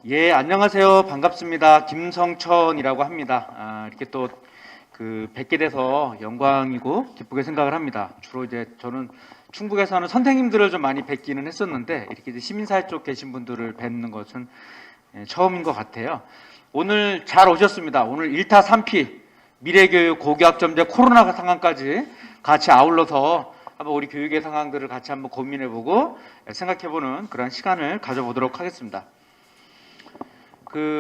예, 안녕하세요. 반갑습니다. 김성천이라고 합니다. 이렇게 또 뵙게 돼서 영광이고 기쁘게 생각을 합니다. 주로 이제 저는 충북에서는 선생님들을 좀 많이 뵙기는 했었는데 이렇게 이제 시민사회 쪽 계신 분들을 뵙는 것은 처음인 것 같아요. 오늘 잘 오셨습니다. 오늘 1타 3피 미래교육, 고교학점제, 코로나 상황까지 같이 아울러서 한번 우리 교육의 상황들을 같이 한번 고민해보고 생각해보는 그런 시간을 가져보도록 하겠습니다.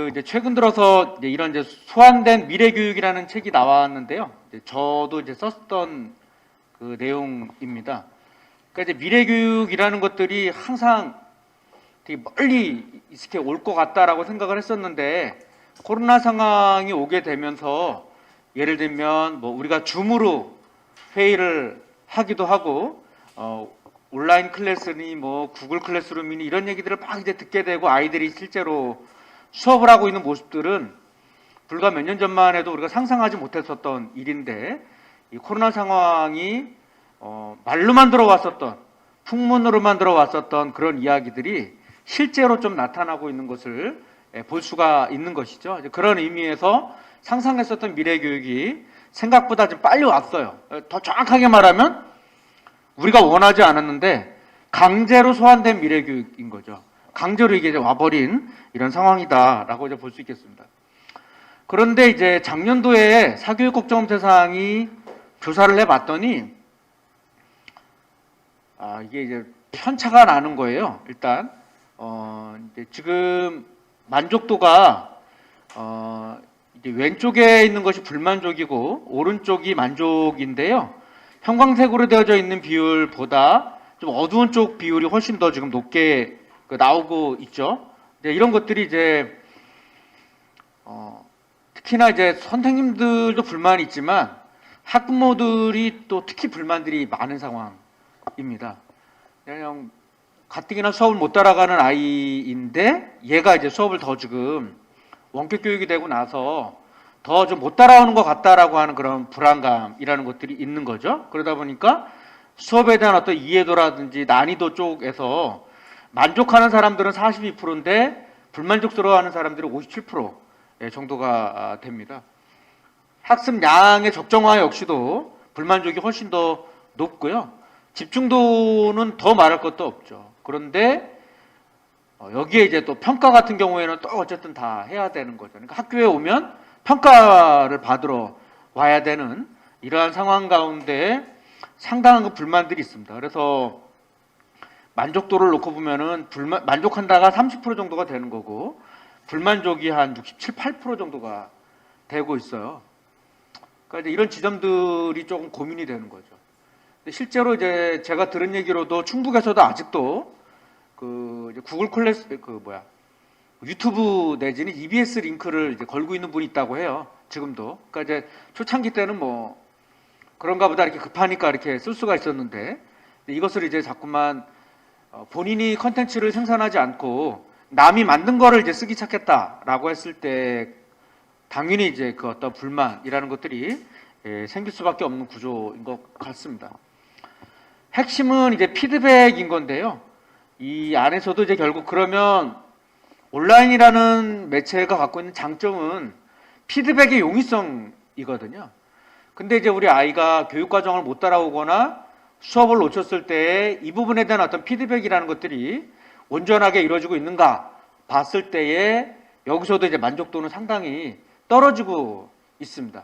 이제 최근 들어서 이런 이제 소환된 미래교육이라는 책이 나왔는데요. 저도 이제 썼던 그 내용입니다. 그러니까 이제 미래교육이라는 것들이 항상 되게 멀리 이렇게 올 것 같다라고 생각을 했었는데 코로나 상황이 오게 되면서 예를 들면 뭐 우리가 줌으로 회의를 하기도 하고 온라인 클래스니 뭐 구글 클래스룸이니 이런 얘기들을 막 이제 듣게 되고 아이들이 실제로 수업을 하고 있는 모습들은 불과 몇 년 전만 해도 우리가 상상하지 못했었던 일인데 이 코로나 상황이 말로만 들어왔었던 풍문으로만 들어왔었던 그런 이야기들이 실제로 좀 나타나고 있는 것을 볼 수가 있는 것이죠. 그런 의미에서 상상했었던 미래교육이 생각보다 좀 빨리 왔어요. 더 정확하게 말하면 우리가 원하지 않았는데 강제로 소환된 미래교육인 거죠. 강제로 이게 와버린 이런 상황이다라고 이제 볼 수 있겠습니다. 그런데 이제 작년도에 사교육 국정 대상이 조사를 해봤더니 이게 이제 편차가 나는 거예요. 일단 이제 지금 만족도가 이제 왼쪽에 있는 것이 불만족이고 오른쪽이 만족인데요. 형광색으로 되어져 있는 비율보다 좀 어두운 쪽 비율이 훨씬 더 지금 높게 나오고 있죠. 이런 것들이 이제 특히나 이제 선생님들도 불만이 있지만 학부모들이 또 특히 불만들이 많은 상황입니다. 그냥 가뜩이나 수업을 못 따라가는 아이인데 얘가 이제 수업을 더 지금 원격 교육이 되고 나서 더 좀 못 따라오는 것 같다라고 하는 그런 불안감이라는 것들이 있는 거죠. 그러다 보니까 수업에 대한 어떤 이해도라든지 난이도 쪽에서 만족하는 사람들은 42%인데 불만족스러워하는 사람들이 57% 정도가 됩니다. 학습 양의 적정화 역시도 불만족이 훨씬 더 높고요. 집중도는 더 말할 것도 없죠. 그런데 여기에 이제 또 평가 같은 경우에는 또 어쨌든 다 해야 되는 거죠. 그러니까 학교에 오면 평가를 받으러 와야 되는 이러한 상황 가운데 상당한 그 불만들이 있습니다. 그래서 만족도를 놓고 보면은 만족한다가 30% 정도가 되는 거고 불만족이 한 67, 8% 정도가 되고 있어요. 그러니까 이제 이런 지점들이 조금 고민이 되는 거죠. 근데 실제로 이제 제가 들은 얘기로도 충북에서도 아직도 이제 구글 클래스 유튜브 내지는 EBS 링크를 이제 걸고 있는 분이 있다고 해요. 지금도. 그러니까 이제 초창기 때는 뭐 그런가 보다 이렇게 급하니까 이렇게 쓸 수가 있었는데 이것을 이제 자꾸만 본인이 컨텐츠를 생산하지 않고 남이 만든 거를 이제 쓰기 시작했다라고 했을 때 당연히 이제 그 어떤 불만이라는 것들이 생길 수밖에 없는 구조인 것 같습니다. 핵심은 이제 피드백인 건데요. 이 안에서도 이제 결국 그러면 온라인이라는 매체가 갖고 있는 장점은 피드백의 용이성이거든요. 근데 이제 우리 아이가 교육 과정을 못 따라오거나 수업을 놓쳤을 때 이 부분에 대한 어떤 피드백이라는 것들이 온전하게 이루어지고 있는가 봤을 때에 여기서도 이제 만족도는 상당히 떨어지고 있습니다.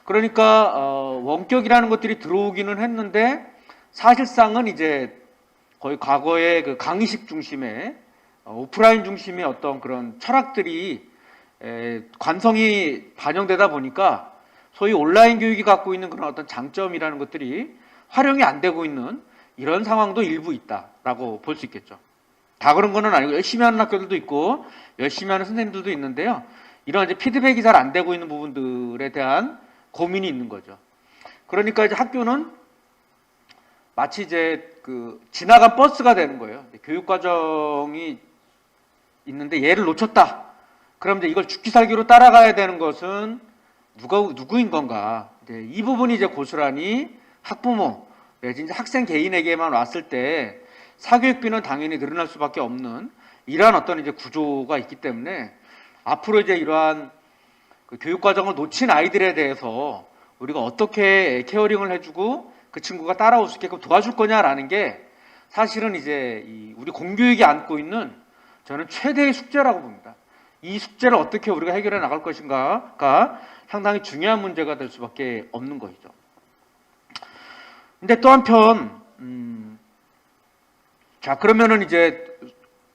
그러니까 원격이라는 것들이 들어오기는 했는데 사실상은 이제 거의 과거의 그 강의식 중심의 오프라인 중심의 어떤 그런 철학들이 관성이 반영되다 보니까 소위 온라인 교육이 갖고 있는 그런 어떤 장점이라는 것들이 활용이 안 되고 있는 이런 상황도 일부 있다라고 볼 수 있겠죠. 다 그런 건 아니고 열심히 하는 학교들도 있고 열심히 하는 선생님들도 있는데요. 이런 이제 피드백이 잘 안 되고 있는 부분들에 대한 고민이 있는 거죠. 그러니까 이제 학교는 마치 이제 지나간 버스가 되는 거예요. 교육 과정이 있는데 얘를 놓쳤다. 그럼 이제 이걸 죽기 살기로 따라가야 되는 것은 누구인 건가? 이 부분이 이제 고스란히 학부모 내지 이제 학생 개인에게만 왔을 때 사교육비는 당연히 늘어날 수밖에 없는 이러한 어떤 이제 구조가 있기 때문에 앞으로 이제 이러한 그 교육 과정을 놓친 아이들에 대해서 우리가 어떻게 케어링을 해주고 그 친구가 따라올 수 있게끔 도와줄 거냐라는 게 사실은 이제 우리 공교육이 안고 있는 저는 최대의 숙제라고 봅니다. 이 숙제를 어떻게 우리가 해결해 나갈 것인가가 상당히 중요한 문제가 될 수밖에 없는 것이죠. 근데 또 한편, 자, 그러면은 이제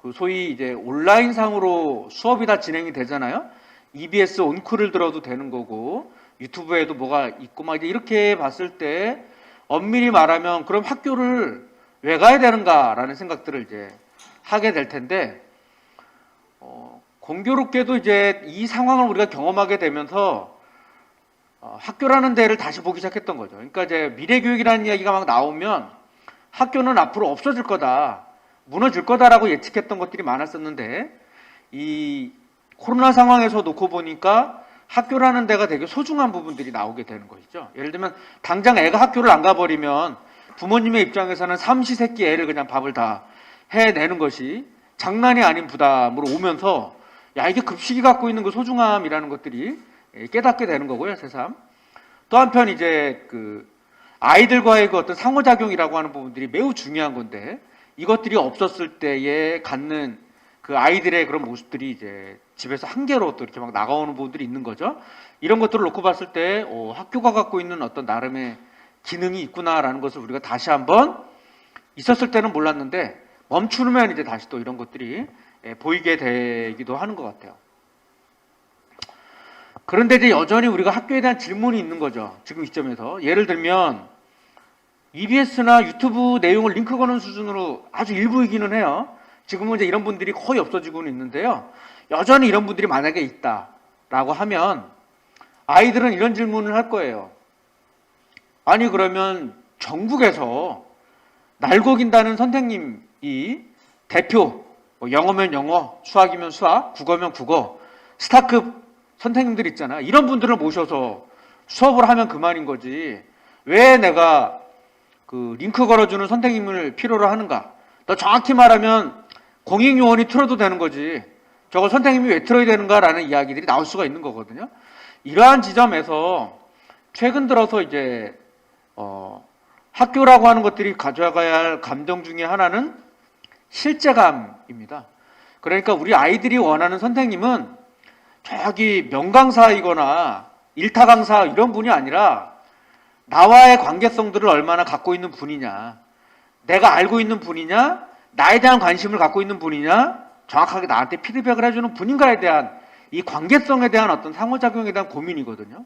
그 소위 이제 온라인상으로 수업이 다 진행이 되잖아요. EBS 온쿨을 들어도 되는 거고, 유튜브에도 뭐가 있고, 막 이제 이렇게 봤을 때, 엄밀히 말하면 그럼 학교를 왜 가야 되는가라는 생각들을 이제 하게 될 텐데, 공교롭게도 이제 이 상황을 우리가 경험하게 되면서 학교라는 데를 다시 보기 시작했던 거죠. 그러니까 이제 미래교육이라는 이야기가 막 나오면 학교는 앞으로 없어질 거다, 무너질 거다라고 예측했던 것들이 많았었는데 이 코로나 상황에서 놓고 보니까 학교라는 데가 되게 소중한 부분들이 나오게 되는 것이죠. 예를 들면 당장 애가 학교를 안 가버리면 부모님의 입장에서는 삼시세끼 애를 그냥 밥을 다 해내는 것이 장난이 아닌 부담으로 오면서 야, 이게 급식이 갖고 있는 그 소중함이라는 것들이 깨닫게 되는 거고요, 새삼. 또 한편 이제 그 아이들과의 그 어떤 상호작용이라고 하는 부분들이 매우 중요한 건데 이것들이 없었을 때에 갖는 그 아이들의 그런 모습들이 이제 집에서 한계로 또 이렇게 막 나가오는 부분들이 있는 거죠. 이런 것들을 놓고 봤을 때 학교가 갖고 있는 어떤 나름의 기능이 있구나라는 것을 우리가 다시 한번 있었을 때는 몰랐는데 멈추면 이제 다시 또 이런 것들이 보이게 되기도 하는 것 같아요. 그런데 이제 여전히 우리가 학교에 대한 질문이 있는 거죠. 지금 이 시점에서. 예를 들면 EBS나 유튜브 내용을 링크 거는 수준으로 아주 일부이기는 해요. 지금은 이제 이런 분들이 거의 없어지고는 있는데요. 여전히 이런 분들이 만약에 있다라고 하면 아이들은 이런 질문을 할 거예요. 아니 그러면 전국에서 날고긴다는 선생님이 대표, 영어면 영어, 수학이면 수학, 국어면 국어, 스타급 선생님들 있잖아. 이런 분들을 모셔서 수업을 하면 그만인 거지. 왜 내가 그 링크 걸어주는 선생님을 필요로 하는가? 더 정확히 말하면 공익요원이 틀어도 되는 거지. 저거 선생님이 왜 틀어야 되는가라는 이야기들이 나올 수가 있는 거거든요. 이러한 지점에서 최근 들어서 이제 학교라고 하는 것들이 가져가야 할 감정 중에 하나는 실제감입니다. 그러니까 우리 아이들이 원하는 선생님은 저기 명강사이거나 일타 강사 이런 분이 아니라 나와의 관계성들을 얼마나 갖고 있는 분이냐, 내가 알고 있는 분이냐, 나에 대한 관심을 갖고 있는 분이냐, 정확하게 나한테 피드백을 해주는 분인가에 대한 이 관계성에 대한 어떤 상호작용에 대한 고민이거든요.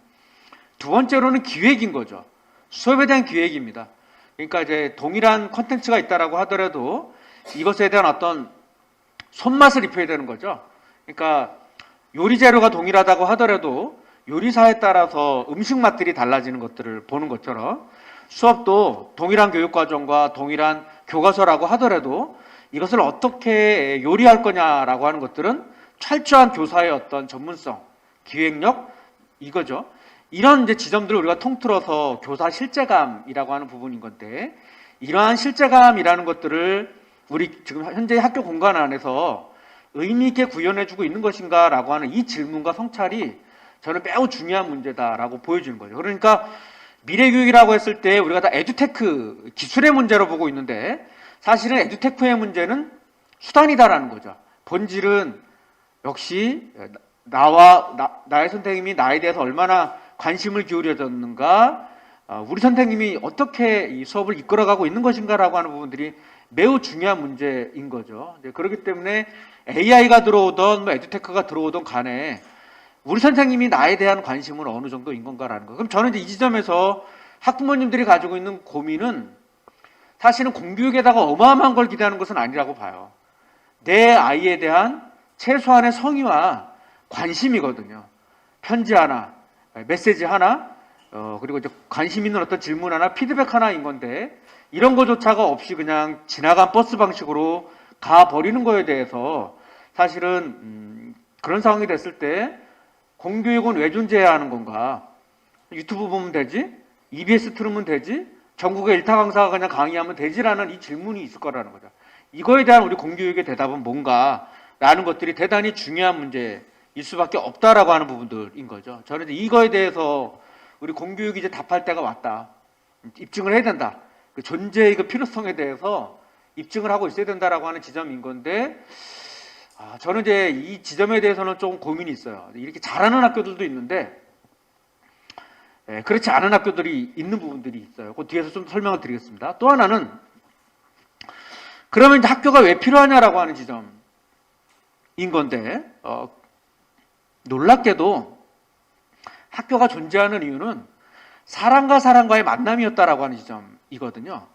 두 번째로는 기획인 거죠. 수업에 대한 기획입니다. 그러니까 이제 동일한 컨텐츠가 있다라고 하더라도 이것에 대한 어떤 손맛을 입혀야 되는 거죠. 그러니까 요리 재료가 동일하다고 하더라도 요리사에 따라서 음식 맛들이 달라지는 것들을 보는 것처럼 수업도 동일한 교육과정과 동일한 교과서라고 하더라도 이것을 어떻게 요리할 거냐라고 하는 것들은 철저한 교사의 어떤 전문성, 기획력, 이거죠. 이런 이제 지점들을 우리가 통틀어서 교사 실제감이라고 하는 부분인 건데 이러한 실제감이라는 것들을 우리 지금 현재 학교 공간 안에서 의미 있게 구현해주고 있는 것인가라고 하는 이 질문과 성찰이 저는 매우 중요한 문제다라고 보여주는 거죠. 그러니까 미래교육이라고 했을 때 우리가 다 에듀테크, 기술의 문제로 보고 있는데 사실은 에듀테크의 문제는 수단이다라는 거죠. 본질은 역시 나의 선생님이 나에 대해서 얼마나 관심을 기울여졌는가, 우리 선생님이 어떻게 이 수업을 이끌어가고 있는 것인가라고 하는 부분들이 매우 중요한 문제인 거죠. 그렇기 때문에 AI가 들어오던 뭐 에듀테크가 들어오던 간에 우리 선생님이 나에 대한 관심은 어느 정도인 건가라는 거. 그럼 저는 이제 이 지점에서 학부모님들이 가지고 있는 고민은 사실은 공교육에다가 어마어마한 걸 기대하는 것은 아니라고 봐요. 내 아이에 대한 최소한의 성의와 관심이거든요. 편지 하나, 메시지 하나, 그리고 이제 관심 있는 어떤 질문 하나, 피드백 하나인 건데 이런 거조차가 없이 그냥 지나간 버스 방식으로 가버리는 거에 대해서 사실은 그런 상황이 됐을 때 공교육은 왜 존재해야 하는 건가? 유튜브 보면 되지? EBS 틀으면 되지? 전국의 일타 강사가 그냥 강의하면 되지라는 이 질문이 있을 거라는 거죠. 이거에 대한 우리 공교육의 대답은 뭔가라는 것들이 대단히 중요한 문제일 수밖에 없다라고 하는 부분들인 거죠. 저는 이제 이거에 대해서 우리 공교육이 이제 답할 때가 왔다. 입증을 해야 된다. 그 존재의 그 필요성에 대해서 입증을 하고 있어야 된다라고 하는 지점인 건데, 저는 이제 이 지점에 대해서는 좀 고민이 있어요. 이렇게 잘하는 학교들도 있는데, 그렇지 않은 학교들이 있는 부분들이 있어요. 그 뒤에서 좀 설명을 드리겠습니다. 또 하나는, 그러면 이제 학교가 왜 필요하냐라고 하는 지점인 건데, 놀랍게도 학교가 존재하는 이유는 사람과 사람과의 만남이었다라고 하는 지점이거든요.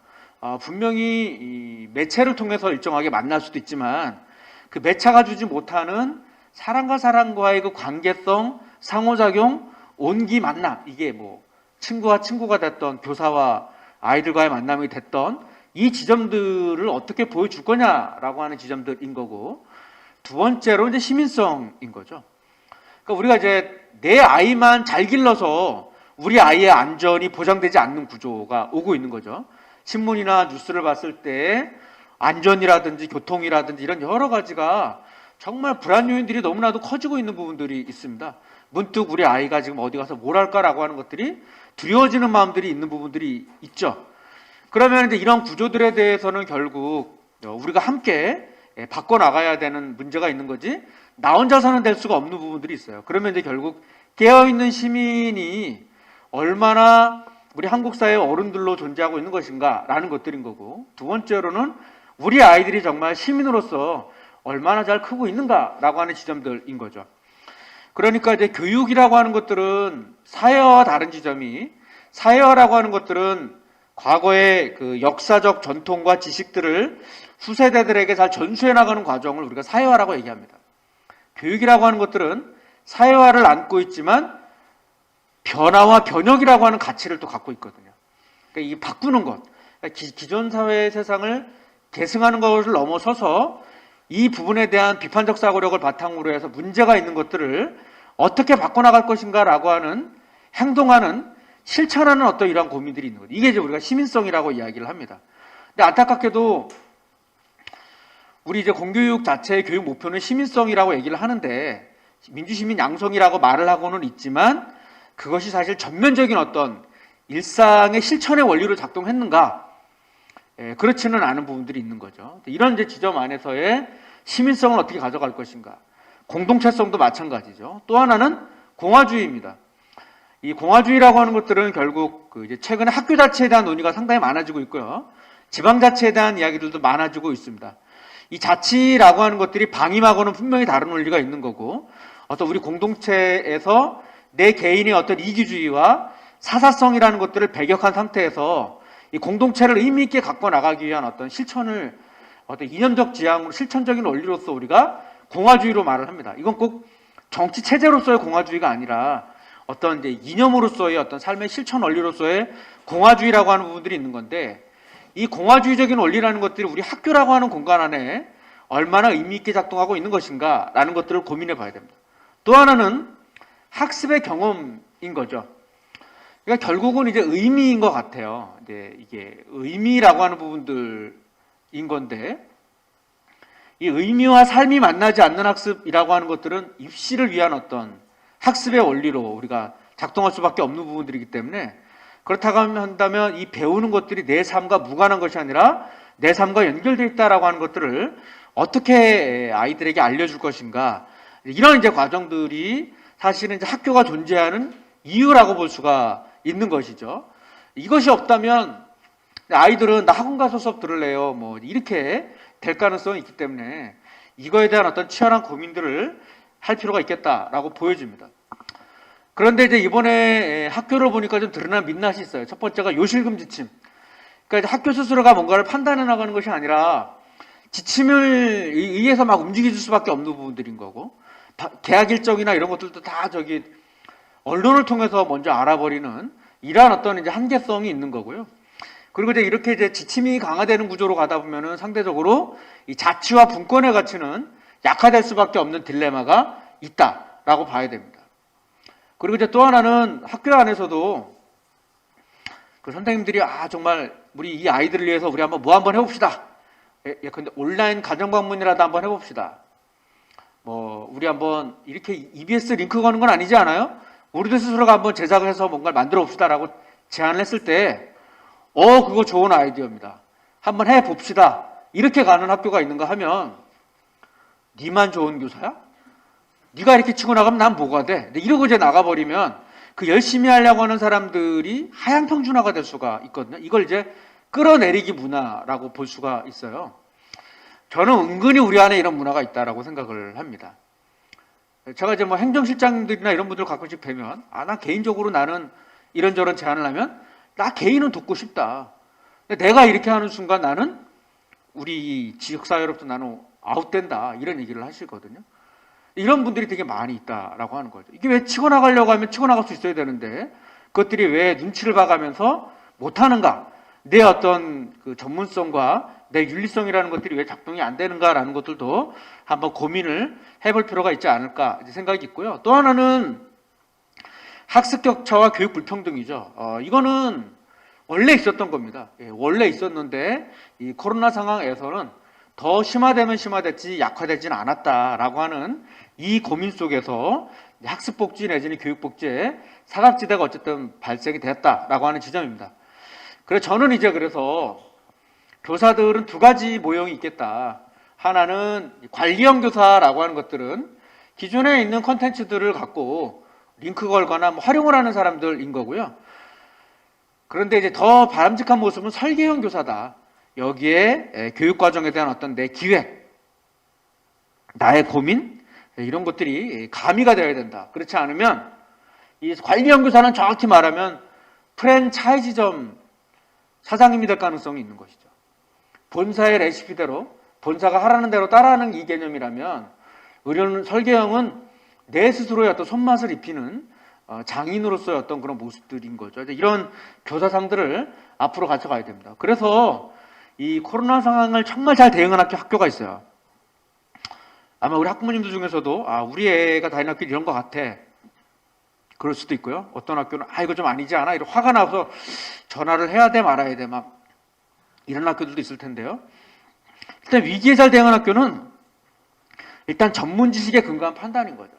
분명히 이 매체를 통해서 일정하게 만날 수도 있지만 그 매체가 주지 못하는 사람과 사람과의 그 관계성, 상호작용, 온기 만남, 이게 뭐 친구와 친구가 됐던 교사와 아이들과의 만남이 됐던 이 지점들을 어떻게 보여줄 거냐라고 하는 지점들인 거고, 두 번째로 이제 시민성인 거죠. 그러니까 우리가 이제 내 아이만 잘 길러서 우리 아이의 안전이 보장되지 않는 구조가 오고 있는 거죠. 신문이나 뉴스를 봤을 때 안전이라든지 교통이라든지 이런 여러 가지가 정말 불안 요인들이 너무나도 커지고 있는 부분들이 있습니다. 문득 우리 아이가 지금 어디 가서 뭘 할까라고 하는 것들이 두려워지는 마음들이 있는 부분들이 있죠. 그러면 이제 이런 구조들에 대해서는 결국 우리가 함께 바꿔나가야 되는 문제가 있는 거지, 나 혼자서는 될 수가 없는 부분들이 있어요. 그러면 이제 결국 깨어있는 시민이 얼마나 우리 한국 사회의 어른들로 존재하고 있는 것인가라는 것들인 거고, 두 번째로는 우리 아이들이 정말 시민으로서 얼마나 잘 크고 있는가라고 하는 지점들인 거죠. 그러니까 이제 교육이라고 하는 것들은 사회화와 다른 지점이, 사회화라고 하는 것들은 과거의 그 역사적 전통과 지식들을 후세대들에게 잘 전수해 나가는 과정을 우리가 사회화라고 얘기합니다. 교육이라고 하는 것들은 사회화를 안고 있지만 변화와 변혁이라고 하는 가치를 또 갖고 있거든요. 그러니까 이 바꾸는 것, 그러니까 기존 사회의 세상을 계승하는 것을 넘어서서 이 부분에 대한 비판적 사고력을 바탕으로 해서 문제가 있는 것들을 어떻게 바꿔나갈 것인가라고 하는, 행동하는, 실천하는 어떤 이러한 고민들이 있는 거죠. 이게 이제 우리가 시민성이라고 이야기를 합니다. 근데 안타깝게도 우리 이제 공교육 자체의 교육 목표는 시민성이라고 얘기를 하는데, 민주시민 양성이라고 말을 하고는 있지만 그것이 사실 전면적인 어떤 일상의 실천의 원리로 작동했는가? 그렇지는 않은 부분들이 있는 거죠. 이런 이제 지점 안에서의 시민성을 어떻게 가져갈 것인가? 공동체성도 마찬가지죠. 또 하나는 공화주의입니다. 이 공화주의라고 하는 것들은 결국 그 이제 최근에 학교 자체에 대한 논의가 상당히 많아지고 있고요. 지방 자치에 대한 이야기들도 많아지고 있습니다. 이 자치라고 하는 것들이 방임하고는 분명히 다른 원리가 있는 거고, 어떤 우리 공동체에서 내 개인의 어떤 이기주의와 사사성이라는 것들을 배격한 상태에서 이 공동체를 의미 있게 갖고 나가기 위한 어떤 실천을, 어떤 이념적 지향으로 실천적인 원리로서 우리가 공화주의로 말을 합니다. 이건 꼭 정치 체제로서의 공화주의가 아니라 어떤 이제 이념으로서의 어떤 삶의 실천 원리로서의 공화주의라고 하는 부분들이 있는 건데, 이 공화주의적인 원리라는 것들이 우리 학교라고 하는 공간 안에 얼마나 의미 있게 작동하고 있는 것인가라는 것들을 고민해 봐야 됩니다. 또 하나는 학습의 경험인 거죠. 그러니까 결국은 이제 의미인 것 같아요. 이게 의미라고 하는 부분들인 건데, 이 의미와 삶이 만나지 않는 학습이라고 하는 것들은 입시를 위한 어떤 학습의 원리로 우리가 작동할 수밖에 없는 부분들이기 때문에, 그렇다고 한다면 이 배우는 것들이 내 삶과 무관한 것이 아니라 내 삶과 연결되어 있다라고 하는 것들을 어떻게 아이들에게 알려줄 것인가, 이런 이제 과정들이 사실은 이제 학교가 존재하는 이유라고 볼 수가 있는 것이죠. 이것이 없다면 아이들은 나 학원 가서 수업 들을래요, 뭐 이렇게 될 가능성이 있기 때문에 이거에 대한 어떤 치열한 고민들을 할 필요가 있겠다라고 보여집니다. 그런데 이제 이번에 학교를 보니까 좀 드러난 민낯이 있어요. 첫 번째가 요실금 지침. 그러니까 학교 스스로가 뭔가를 판단해 나가는 것이 아니라 지침을 의해서 막 움직여줄 수밖에 없는 부분들인 거고, 계약 일정이나 이런 것들도 다 언론을 통해서 먼저 알아버리는 이러한 어떤 이제 한계성이 있는 거고요. 그리고 이제 이렇게 이제 지침이 강화되는 구조로 가다 보면은 상대적으로 이 자치와 분권의 가치는 약화될 수밖에 없는 딜레마가 있다라고 봐야 됩니다. 그리고 이제 또 하나는 학교 안에서도 그 선생님들이 정말 우리 이 아이들을 위해서 우리 한번 뭐 한번 해봅시다. 근데 온라인 가정 방문이라도 한번 해봅시다. 뭐 우리 한번 이렇게 EBS 링크 거는 건 아니지 않아요? 우리도 스스로가 한번 제작을 해서 뭔가를 만들어 봅시다라고 제안을 했을 때, 그거 좋은 아이디어입니다. 한번 해봅시다. 이렇게 가는 학교가 있는가 하면, 니만 좋은 교사야? 네가 이렇게 치고 나가면 난 뭐가 돼? 이러고 이제 나가버리면 그 열심히 하려고 하는 사람들이 하향 평준화가 될 수가 있거든요. 이걸 이제 끌어내리기 문화라고 볼 수가 있어요. 저는 은근히 우리 안에 이런 문화가 있다라고 생각을 합니다. 제가 이제 뭐 행정실장들이나 이런 분들 가끔씩 뵈면, 나 개인적으로 나는 이런저런 제안을 하면, 나 개인은 돕고 싶다. 근데 내가 이렇게 하는 순간 나는 우리 지역사회로부터 나는 아웃된다. 이런 얘기를 하시거든요. 이런 분들이 되게 많이 있다라고 하는 거죠. 이게 왜 치고 나가려고 하면 치고 나갈 수 있어야 되는데, 그것들이 왜 눈치를 봐가면서 못하는가? 내 어떤 그 전문성과 내 윤리성이라는 것들이 왜 작동이 안 되는가라는 것들도 한번 고민을 해볼 필요가 있지 않을까 생각이 있고요. 또 하나는 학습 격차와 교육 불평등이죠. 이거는 원래 있었던 겁니다. 원래 있었는데 이 코로나 상황에서는 더 심화되면 심화됐지 약화되지는 않았다라고 하는 이 고민 속에서 학습복지 내지는 교육복지의 사각지대가 어쨌든 발생이 되었다라고 하는 지점입니다. 그래서 저는 이제 그래서 교사들은 두 가지 모형이 있겠다. 하나는 관리형 교사라고 하는 것들은 기존에 있는 콘텐츠들을 갖고 링크 걸거나 뭐 활용을 하는 사람들인 거고요. 그런데 이제 더 바람직한 모습은 설계형 교사다. 여기에 교육과정에 대한 어떤 내 기획, 나의 고민, 이런 것들이 가미가 되어야 된다. 그렇지 않으면 이 관리형 교사는 정확히 말하면 프랜차이즈점 사장님이 될 가능성이 있는 것이죠. 본사의 레시피대로, 본사가 하라는 대로 따라하는 이 개념이라면, 설계형은 내 스스로의 어떤 손맛을 입히는 장인으로서의 어떤 그런 모습들인 거죠. 이런 교사상들을 앞으로 가져가야 됩니다. 그래서 이 코로나 상황을 정말 잘 대응한 학교가 있어요. 아마 우리 학부모님들 중에서도 우리 애가 다니는 학교 이런 것 같아. 그럴 수도 있고요. 어떤 학교는 이거 좀 아니지 않아? 이런 화가 나서 전화를 해야 돼 말아야 돼 막 이런 학교들도 있을 텐데요. 일단 위기에 잘 대응한 학교는 일단 전문 지식에 근거한 판단인 거죠.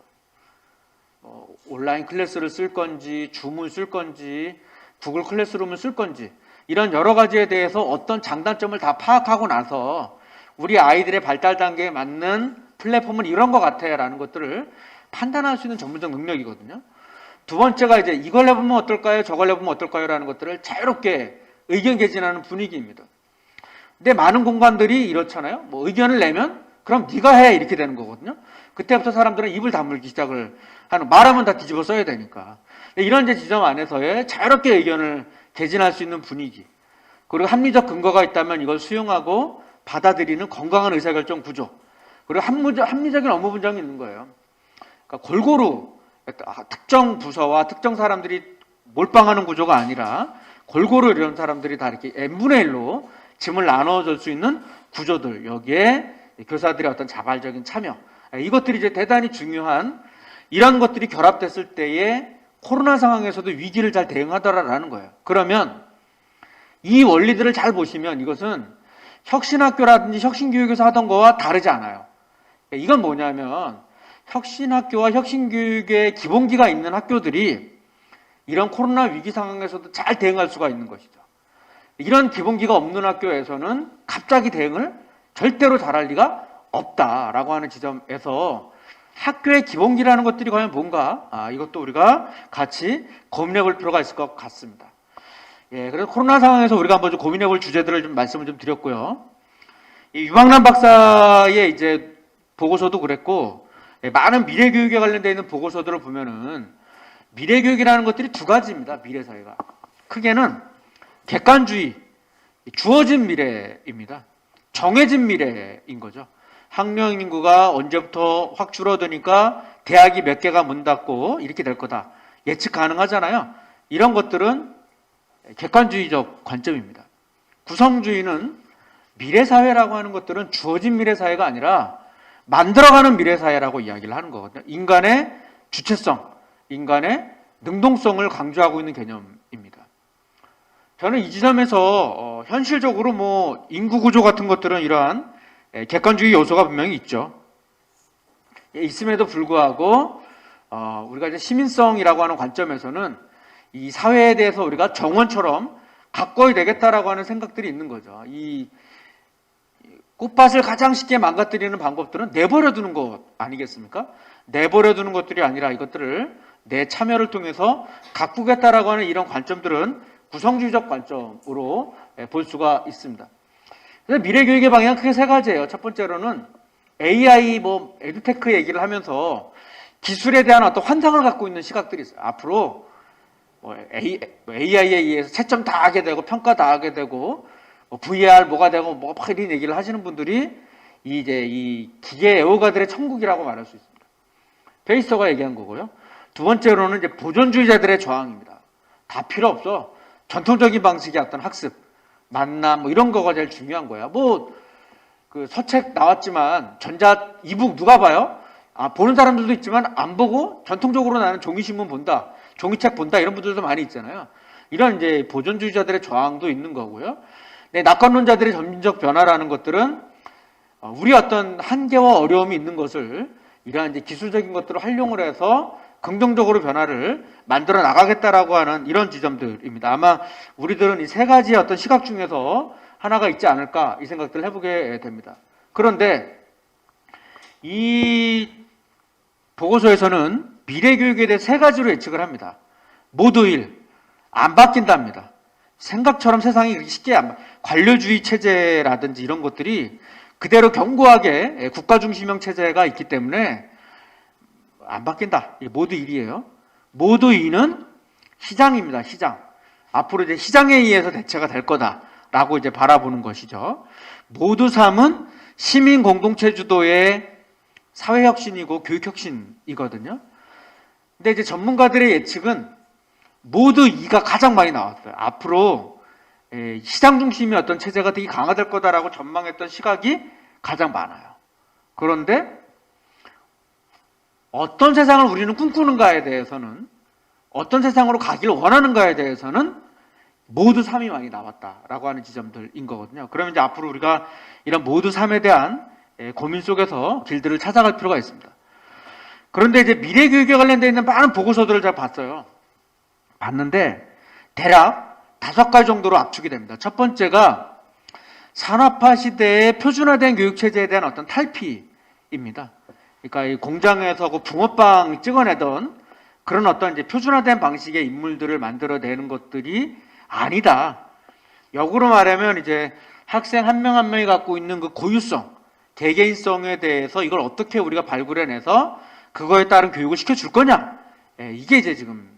온라인 클래스를 쓸 건지, 줌을 쓸 건지, 구글 클래스룸을 쓸 건지, 이런 여러 가지에 대해서 어떤 장단점을 다 파악하고 나서 우리 아이들의 발달 단계에 맞는 플랫폼은 이런 것 같아라는 것들을 판단할 수 있는 전문적 능력이거든요. 두 번째가 이제 이걸 해보면 어떨까요? 저걸 해보면 어떨까요? 라는 것들을 자유롭게 의견 개진하는 분위기입니다. 근데 많은 공간들이 이렇잖아요. 뭐 의견을 내면 그럼 네가 해 이렇게 되는 거거든요. 그때부터 사람들은 입을 다물기 시작을 하는, 말하면 다 뒤집어 써야 되니까. 이런 이제 지점 안에서의 자유롭게 의견을 개진할 수 있는 분위기, 그리고 합리적 근거가 있다면 이걸 수용하고 받아들이는 건강한 의사결정 구조, 그리고 합리적인 업무 분장이 있는 거예요. 그러니까 골고루 특정 부서와 특정 사람들이 몰빵하는 구조가 아니라 골고루 이런 사람들이 다 이렇게 n분의 1로 짐을 나눠줄 수 있는 구조들, 여기에 교사들의 어떤 자발적인 참여, 이것들이 이제 대단히 중요한, 이런 것들이 결합됐을 때에 코로나 상황에서도 위기를 잘 대응하더라라는 거예요. 그러면 이 원리들을 잘 보시면 이것은 혁신학교라든지 혁신교육에서 하던 거와 다르지 않아요. 이건 뭐냐면 혁신학교와 혁신교육의 기본기가 있는 학교들이 이런 코로나 위기 상황에서도 잘 대응할 수가 있는 것이죠. 이런 기본기가 없는 학교에서는 갑자기 대응을 절대로 잘할 리가 없다라고 하는 지점에서 학교의 기본기라는 것들이 과연 뭔가, 이것도 우리가 같이 고민해 볼 필요가 있을 것 같습니다. 그래서 코로나 상황에서 우리가 한번 좀 고민해 볼 주제들을 좀 말씀을 좀 드렸고요. 이 유박란 박사의 이제 보고서도 그랬고, 많은 미래교육에 관련되어 있는 보고서들을 보면은 미래교육이라는 것들이 두 가지입니다. 미래사회가. 크게는 객관주의, 주어진 미래입니다. 정해진 미래인 거죠. 학령 인구가 언제부터 확 줄어드니까 대학이 몇 개가 문 닫고 이렇게 될 거다. 예측 가능하잖아요. 이런 것들은 객관주의적 관점입니다. 구성주의는 미래사회라고 하는 것들은 주어진 미래사회가 아니라 만들어가는 미래사회라고 이야기를 하는 거거든요. 인간의 주체성, 인간의 능동성을 강조하고 있는 개념입니다. 저는 이 지점에서 현실적으로 뭐 인구 구조 같은 것들은 이러한 객관주의 요소가 분명히 있죠. 있음에도 불구하고 우리가 이제 시민성이라고 하는 관점에서는 이 사회에 대해서 우리가 정원처럼 가꿔야 되겠다라고 하는 생각들이 있는 거죠. 이 꽃밭을 가장 쉽게 망가뜨리는 방법들은 내버려 두는 것 아니겠습니까? 내버려 두는 것들이 아니라 이것들을 내 참여를 통해서 가꾸겠다라고 하는 이런 관점들은 구성주의적 관점으로 볼 수가 있습니다. 그래서 미래교육의 방향은 크게 세 가지예요. 첫 번째로는 AI, 에듀테크 얘기를 하면서 기술에 대한 어떤 환상을 갖고 있는 시각들이 있어요. 앞으로 AI에 의해서 채점 다 하게 되고 평가 다 하게 되고 VR 뭐가 되고 막 이런 얘기를 하시는 분들이 이제 이 기계 애호가들의 천국이라고 말할 수 있습니다. 페이스터가 얘기한 거고요. 두 번째로는 이제 보존주의자들의 저항입니다. 다 필요 없어. 전통적인 방식의 어떤 학습, 만남 이런 거가 제일 중요한 거야. 그 서책 나왔지만 전자 이북 누가 봐요? 보는 사람들도 있지만 안 보고 전통적으로 나는 종이신문 본다, 종이책 본다 이런 분들도 많이 있잖아요. 이런 이제 보존주의자들의 저항도 있는 거고요. 네, 낙관론자들의 점진적 변화라는 것들은 우리 어떤 한계와 어려움이 있는 것을 이러한 이제 기술적인 것들을 활용을 해서 긍정적으로 변화를 만들어 나가겠다라고 하는 이런 지점들입니다. 아마 우리들은 이 세 가지의 어떤 시각 중에서 하나가 있지 않을까 이 생각들을 해보게 됩니다. 그런데 이 보고서에서는 미래교육에 대해 세 가지로 예측을 합니다. 모두 1, 안 바뀐답니다. 생각처럼 세상이 그렇게 쉽게 관료주의 체제라든지 이런 것들이 그대로 견고하게 국가 중심형 체제가 있기 때문에 안 바뀐다. 모두 1이에요. 모두 2는 시장입니다. 시장. 앞으로 이제 시장에 의해서 대체가 될 거다라고 이제 바라보는 것이죠. 모두 3은 시민 공동체 주도의 사회혁신이고 교육혁신이거든요. 근데 이제 전문가들의 예측은 모두 2가 가장 많이 나왔어요. 앞으로 시장 중심의 어떤 체제가 되게 강화될 거다라고 전망했던 시각이 가장 많아요. 그런데 어떤 세상을 우리는 꿈꾸는가에 대해서는, 어떤 세상으로 가기를 원하는가에 대해서는 모두 3이 많이 나왔다라고 하는 지점들인 거거든요. 그러면 이제 앞으로 우리가 이런 모두 3에 대한 고민 속에서 길들을 찾아갈 필요가 있습니다. 그런데 이제 미래교육에 관련되어 있는 많은 보고서들을 잘 봤는데 대략 5가지 정도로 압축이 됩니다. 첫 번째가 산업화 시대의 표준화된 교육체제에 대한 어떤 탈피입니다. 그러니까 이 공장에서 그 붕어빵 찍어내던 그런 어떤 이제 표준화된 방식의 인물들을 만들어내는 것들이 아니다. 역으로 말하면 이제 학생 한 명 한 명이 갖고 있는 그 고유성, 개개인성에 대해서 이걸 어떻게 우리가 발굴해내서 그거에 따른 교육을 시켜줄 거냐. 이게 이제 지금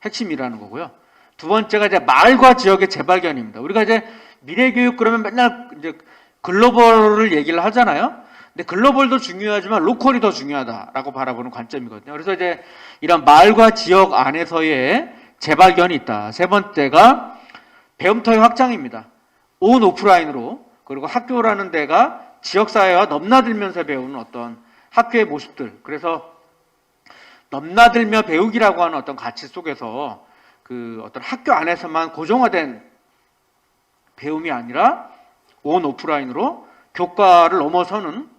핵심이라는 거고요. 두 번째가 이제 마을과 지역의 재발견입니다. 우리가 이제 미래교육 그러면 맨날 이제 글로벌을 얘기를 하잖아요. 근데 글로벌도 중요하지만 로컬이 더 중요하다라고 바라보는 관점이거든요. 그래서 이제 이런 마을과 지역 안에서의 재발견이 있다. 세 번째가 배움터의 확장입니다. 온 오프라인으로, 그리고 학교라는 데가 지역사회와 넘나들면서 배우는 어떤 학교의 모습들. 그래서 넘나들며 배우기라고 하는 어떤 가치 속에서 그 어떤 학교 안에서만 고정화된 배움이 아니라 온 오프라인으로 교과를 넘어서는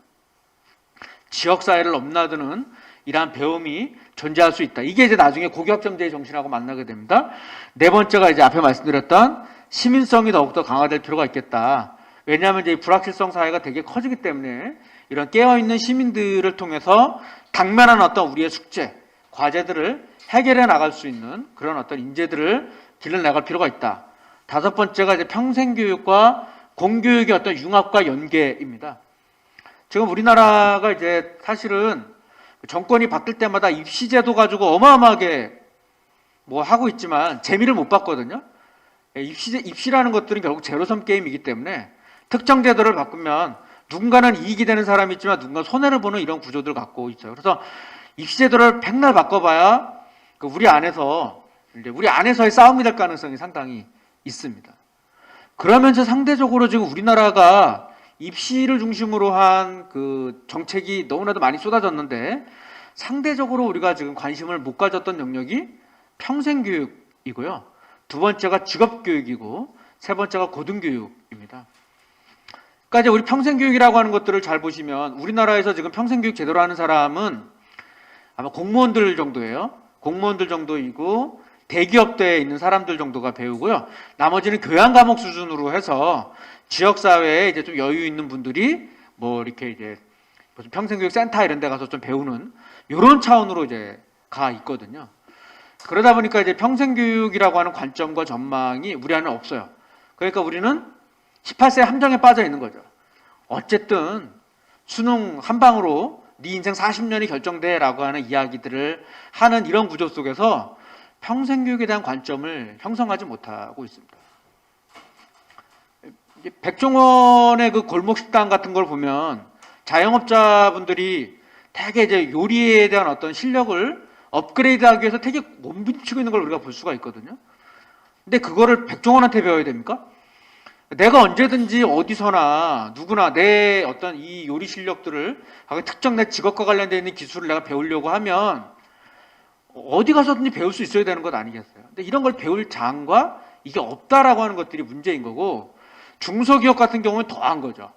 지역사회를 넘나드는 이러한 배움이 존재할 수 있다. 이게 이제 나중에 고교학점제의 정신하고 만나게 됩니다. 네 번째가 이제 앞에 말씀드렸던 시민성이 더욱더 강화될 필요가 있겠다. 왜냐하면 이제 불확실성 사회가 되게 커지기 때문에 이런 깨어있는 시민들을 통해서 당면한 어떤 우리의 숙제, 과제들을 해결해 나갈 수 있는 그런 어떤 인재들을 길러 나갈 필요가 있다. 다섯 번째가 이제 평생교육과 공교육의 어떤 융합과 연계입니다. 지금 우리나라가 이제 사실은 정권이 바뀔 때마다 입시제도 가지고 어마어마하게 뭐 하고 있지만 재미를 못 봤거든요. 입시라는 것들은 결국 제로섬 게임이기 때문에 특정 제도를 바꾸면 누군가는 이익이 되는 사람이 있지만 누군가는 손해를 보는 이런 구조들을 갖고 있죠. 그래서 입시제도를 백날 바꿔봐야 우리 안에서의 싸움이 될 가능성이 상당히 있습니다. 그러면서 상대적으로 지금 우리나라가 입시를 중심으로 한 그 정책이 너무나도 많이 쏟아졌는데 상대적으로 우리가 지금 관심을 못 가졌던 영역이 평생교육이고요. 두 번째가 직업교육이고 세 번째가 고등교육입니다. 그러니까 이제 우리 평생교육이라고 하는 것들을 잘 보시면 우리나라에서 지금 평생교육 제대로 하는 사람은 아마 공무원들 정도예요. 공무원들 정도이고 대기업대에 있는 사람들 정도가 배우고요. 나머지는 교양 과목 수준으로 해서 지역사회에 이제 좀 여유 있는 분들이 뭐 이렇게 이제 무슨 평생교육 센터 이런 데 가서 좀 배우는 이런 차원으로 이제 가 있거든요. 그러다 보니까 이제 평생교육이라고 하는 관점과 전망이 우리 안에 없어요. 그러니까 우리는 18세 함정에 빠져 있는 거죠. 어쨌든 수능 한 방으로 네 인생 40년이 결정돼 라고 하는 이야기들을 하는 이런 구조 속에서 평생교육에 대한 관점을 형성하지 못하고 있습니다. 백종원의 그 골목식당 같은 걸 보면 자영업자분들이 되게 이제 요리에 대한 어떤 실력을 업그레이드하기 위해서 되게 몸부림치고 있는 걸 우리가 볼 수가 있거든요. 근데 그거를 백종원한테 배워야 됩니까? 내가 언제든지 어디서나 누구나 내 어떤 이 요리 실력들을 특정 내 직업과 관련되어 있는 기술을 내가 배우려고 하면 어디 가서든지 배울 수 있어야 되는 것 아니겠어요? 근데 이런 걸 배울 장과 이게 없다라고 하는 것들이 문제인 거고, 중소기업 같은 경우는 더한 거죠.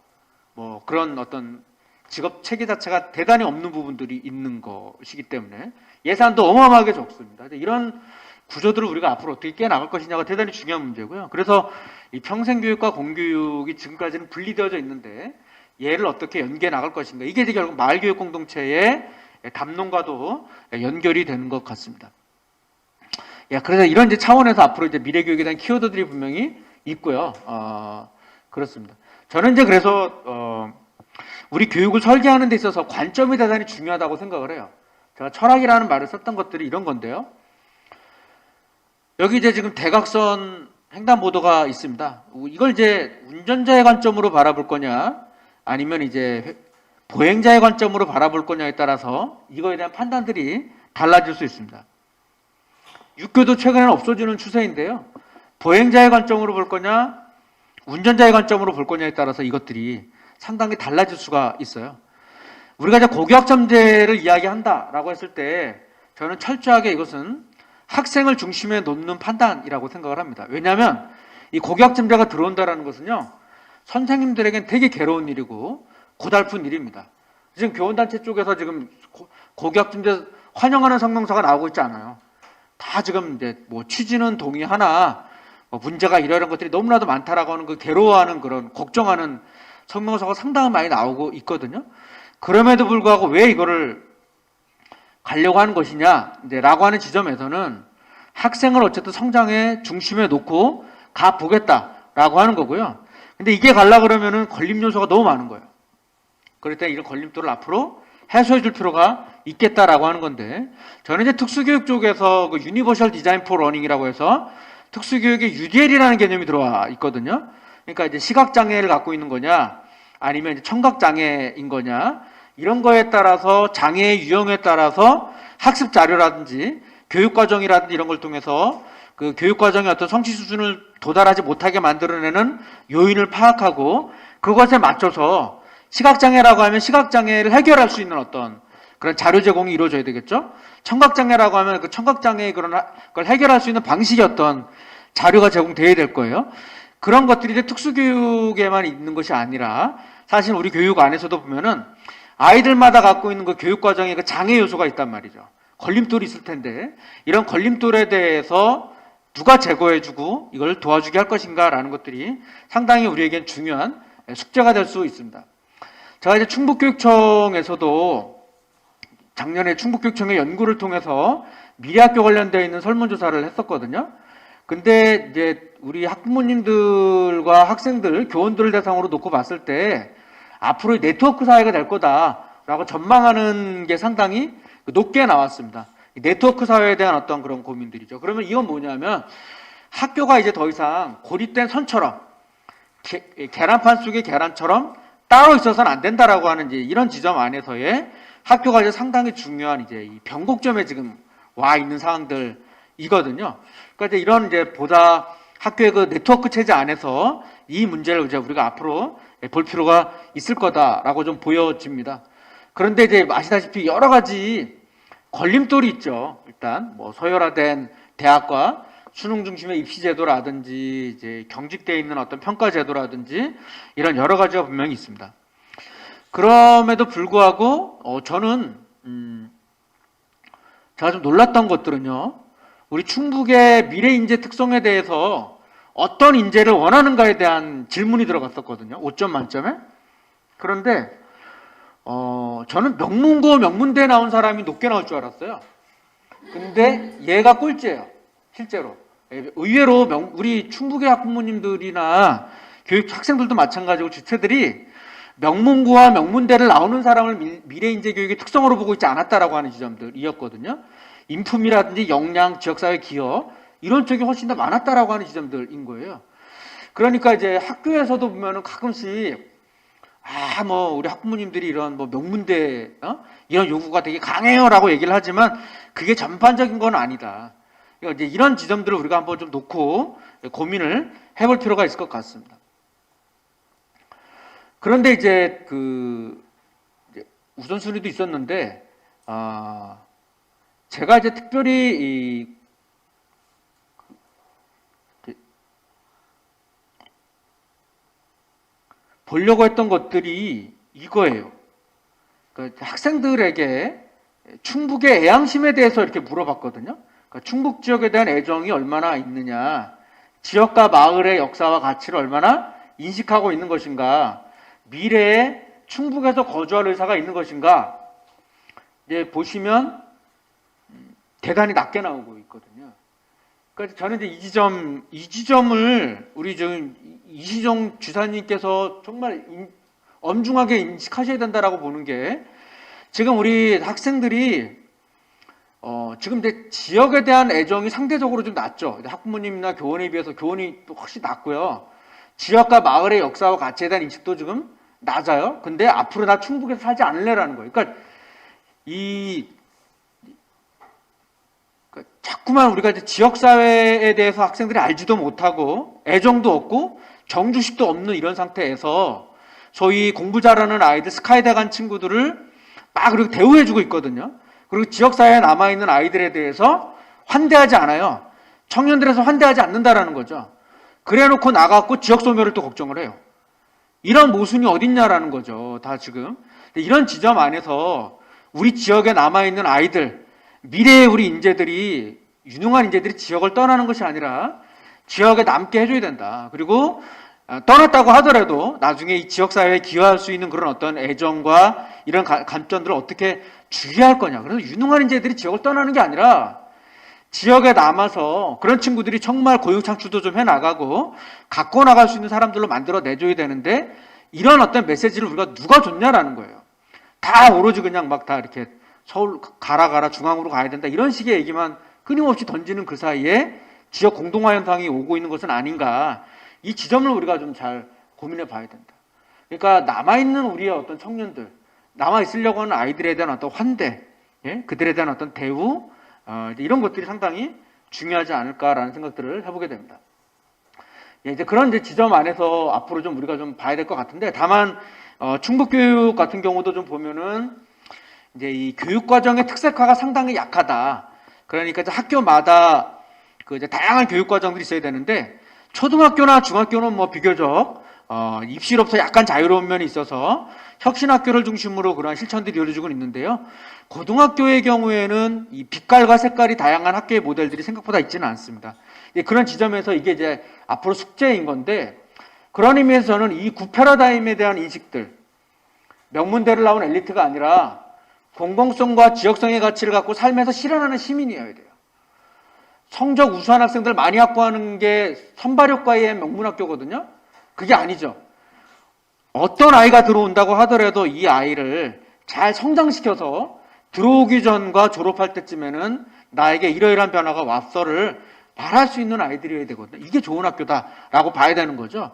뭐 그런 어떤 직업 체계 자체가 대단히 없는 부분들이 있는 것이기 때문에 예산도 어마어마하게 적습니다. 이런 구조들을 우리가 앞으로 어떻게 깨나갈 것이냐가 대단히 중요한 문제고요. 그래서 이 평생교육과 공교육이 지금까지는 분리되어져 있는데 얘를 어떻게 연계해 나갈 것인가, 이게 이제 결국 마을교육 공동체의 담론과도 연결이 되는 것 같습니다. 그래서 이런 이제 차원에서 앞으로 이제 미래교육에 대한 키워드들이 분명히 있고요. 그렇습니다. 저는 이제 그래서 우리 교육을 설계하는 데 있어서 관점이 대단히 중요하다고 생각을 해요. 제가 철학이라는 말을 썼던 것들이 이런 건데요. 여기 이제 지금 대각선 횡단보도가 있습니다. 이걸 이제 운전자의 관점으로 바라볼 거냐, 아니면 이제 보행자의 관점으로 바라볼 거냐에 따라서 이거에 대한 판단들이 달라질 수 있습니다. 육교도 최근에는 없어지는 추세인데요. 보행자의 관점으로 볼 거냐, 운전자의 관점으로 볼 거냐에 따라서 이것들이 상당히 달라질 수가 있어요. 우리가 이제 고교학점제를 이야기한다라고 했을 때 저는 철저하게 이것은 학생을 중심에 놓는 판단이라고 생각을 합니다. 왜냐하면 이 고교학점제가 들어온다는 것은요, 선생님들에겐 되게 괴로운 일이고 고달픈 일입니다. 지금 교원단체 쪽에서 지금 고교학점제 환영하는 성명서가 나오고 있지 않아요. 다 지금 이제 뭐 취지는 동의하나 뭐 문제가 이런 것들이 너무나도 많다라고 하는 그 괴로워하는 그런 걱정하는 성명서가 상당히 많이 나오고 있거든요. 그럼에도 불구하고 왜 이거를 가려고 하는 것이냐 라고 하는 지점에서는 학생을 어쨌든 성장의 중심에 놓고 가보겠다라고 하는 거고요. 근데 이게 가려고 그러면은 걸림 요소가 너무 많은 거예요. 그럴 때 이런 걸림돌을 앞으로 해소해 줄 필요가 있겠다라고 하는 건데, 저는 이제 특수교육 쪽에서 그 유니버셜 디자인 포 러닝이라고 해서 특수교육에 UDL이라는 개념이 들어와 있거든요. 그러니까 이제 시각장애를 갖고 있는 거냐, 아니면 이제 청각장애인 거냐, 이런 거에 따라서 장애의 유형에 따라서 학습 자료라든지 교육과정이라든지 이런 걸 통해서 그 교육과정의 어떤 성취 수준을 도달하지 못하게 만들어내는 요인을 파악하고 그것에 맞춰서 시각장애라고 하면 시각장애를 해결할 수 있는 어떤 그런 자료 제공이 이루어져야 되겠죠. 청각장애라고 하면 그 청각장애의 그런 걸 해결할 수 있는 방식의 어떤 자료가 제공되어야 될 거예요. 그런 것들이 이제 특수교육에만 있는 것이 아니라 사실 우리 교육 안에서도 보면은 아이들마다 갖고 있는 그 교육과정에 그 장애 요소가 있단 말이죠. 걸림돌이 있을 텐데 이런 걸림돌에 대해서 누가 제거해주고 이걸 도와주게 할 것인가라는 것들이 상당히 우리에겐 중요한 숙제가 될 수 있습니다. 제가 이제 충북교육청에서도 작년에 충북교육청의 연구를 통해서 미래학교 관련되어 있는 설문조사를 했었거든요. 근데 이제 우리 학부모님들과 학생들, 교원들을 대상으로 놓고 봤을 때 앞으로 네트워크 사회가 될 거다라고 전망하는 게 상당히 높게 나왔습니다. 네트워크 사회에 대한 어떤 그런 고민들이죠. 그러면 이건 뭐냐면 학교가 이제 더 이상 고립된 선처럼 계란판 속의 계란처럼 따로 있어서는 안 된다라고 하는 이제 이런 지점 안에서의 학교가 이제 상당히 중요한 이제 이 변곡점에 지금 와 있는 상황들이거든요. 그러니까 이제 이런 이제 보다 학교의 그 네트워크 체제 안에서 이 문제를 이제 우리가 앞으로 볼 필요가 있을 거다라고 좀 보여집니다. 그런데 이제 아시다시피 여러 가지 걸림돌이 있죠. 일단 뭐 서열화된 대학과 수능 중심의 입시 제도라든지 이제 경직되어 있는 어떤 평가 제도라든지 이런 여러 가지가 분명히 있습니다. 그럼에도 불구하고 저는 제가 좀 놀랐던 것들은요, 우리 충북의 미래 인재 특성에 대해서 어떤 인재를 원하는가에 대한 질문이 들어갔었거든요. 5점 만점에. 그런데 저는 명문고 명문대에 나온 사람이 높게 나올 줄 알았어요. 근데 얘가 꼴찌예요. 실제로. 의외로 우리 충북의 학부모님들이나 교육 학생들도 마찬가지고 주체들이 명문고와 명문대를 나오는 사람을 미래인재 교육의 특성으로 보고 있지 않았다라고 하는 지점들이었거든요. 인품이라든지 역량, 지역사회 기여 이런 쪽이 훨씬 더 많았다라고 하는 지점들인 거예요. 그러니까 이제 학교에서도 보면은 가끔씩 뭐 우리 학부모님들이 이런 뭐 명문대 이런 요구가 되게 강해요라고 얘기를 하지만 그게 전반적인 건 아니다. 이제 이런 지점들을 우리가 한번 좀 놓고 고민을 해볼 필요가 있을 것 같습니다. 그런데 이제 이제 우선순위도 있었는데 제가 이제 특별히 보려고 했던 것들이 이거예요. 그러니까 학생들에게 충북의 애양심에 대해서 이렇게 물어봤거든요. 그러니까 충북 지역에 대한 애정이 얼마나 있느냐, 지역과 마을의 역사와 가치를 얼마나 인식하고 있는 것인가, 미래에 충북에서 거주할 의사가 있는 것인가, 이제 보시면 대단히 낮게 나오고 있거든요. 그래서 저는 이제 이 지점을 우리 지금 이시종 주사님께서 정말 엄중하게 인식하셔야 된다라고 보는 게, 지금 우리 학생들이 지금 이제 지역에 대한 애정이 상대적으로 좀 낮죠. 학부모님이나 교원에 비해서 교원이 또 훨씬 낮고요. 지역과 마을의 역사와 가치에 대한 인식도 지금 낮아요. 근데 앞으로 나 충북에서 살지 않을래라는 거예요. 그러니까 자꾸만 우리가 이제 지역사회에 대해서 학생들이 알지도 못하고 애정도 없고 정주식도 없는 이런 상태에서 소위 공부 잘하는 아이들, 스카이대 간 친구들을 막 그리고 대우해주고 있거든요. 그리고 지역사회에 남아있는 아이들에 대해서 환대하지 않아요. 청년들에서 환대하지 않는다라는 거죠. 그래놓고 나가고 지역 소멸을 또 걱정을 해요. 이런 모순이 어딨냐라는 거죠. 다 지금. 이런 지점 안에서 우리 지역에 남아있는 아이들, 미래의 우리 인재들이, 유능한 인재들이 지역을 떠나는 것이 아니라 지역에 남게 해줘야 된다. 그리고 떠났다고 하더라도 나중에 이 지역사회에 기여할 수 있는 그런 어떤 애정과 이런 관점들을 어떻게 주의할 거냐. 그래서 유능한 인재들이 지역을 떠나는 게 아니라 지역에 남아서 그런 친구들이 정말 고용 창출도 좀 해나가고 갖고 나갈 수 있는 사람들로 만들어 내줘야 되는데, 이런 어떤 메시지를 우리가 누가 줬냐라는 거예요. 다 오로지 그냥 막 다 이렇게 서울 가라 중앙으로 가야 된다 이런 식의 얘기만 끊임없이 던지는 그 사이에 지역 공동화 현상이 오고 있는 것은 아닌가, 이 지점을 우리가 좀 잘 고민해 봐야 된다. 그러니까 남아있는 우리의 어떤 청년들, 남아있으려고 하는 아이들에 대한 어떤 환대, 그들에 대한 어떤 대우, 이런 것들이 상당히 중요하지 않을까라는 생각들을 해보게 됩니다. 이제 그런 이제 지점 안에서 앞으로 좀 우리가 좀 봐야 될 것 같은데, 다만 충북교육 같은 경우도 좀 보면은 이제 이 교육 과정의 특색화가 상당히 약하다. 그러니까 이제 학교마다 이제 다양한 교육 과정들이 있어야 되는데, 초등학교나 중학교는 뭐 비교적 입시로부터 약간 자유로운 면이 있어서 혁신학교를 중심으로 그러한 실천들이 이루어지고 있는데요. 고등학교의 경우에는 이 빛깔과 색깔이 다양한 학교의 모델들이 생각보다 있지는 않습니다. 그런 지점에서 이게 이제 앞으로 숙제인 건데, 그런 의미에서 저는 이 구패러다임에 대한 인식들, 명문대를 나온 엘리트가 아니라 공공성과 지역성의 가치를 갖고 삶에서 실현하는 시민이어야 돼요. 성적 우수한 학생들 많이 확보하는 게 선발효과의 명문학교거든요. 그게 아니죠. 어떤 아이가 들어온다고 하더라도 이 아이를 잘 성장시켜서 들어오기 전과 졸업할 때쯤에는 나에게 이러이러한 변화가 왔어를 말할 수 있는 아이들이어야 되거든요. 이게 좋은 학교다라고 봐야 되는 거죠.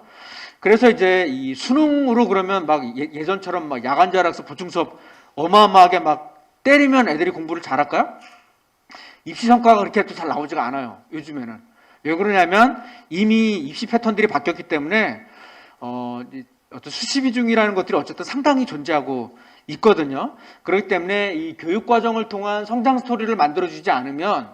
그래서 이제 이 수능으로 그러면 막 예전처럼 막 야간 자율학습, 보충 수업 어마어마하게 막 때리면 애들이 공부를 잘할까요? 입시 성과가 그렇게 또 잘 나오지가 않아요. 요즘에는. 왜 그러냐면 이미 입시 패턴들이 바뀌었기 때문에 어떤 수시 비중이라는 것들이 어쨌든 상당히 존재하고 있거든요. 그렇기 때문에 이 교육 과정을 통한 성장 스토리를 만들어주지 않으면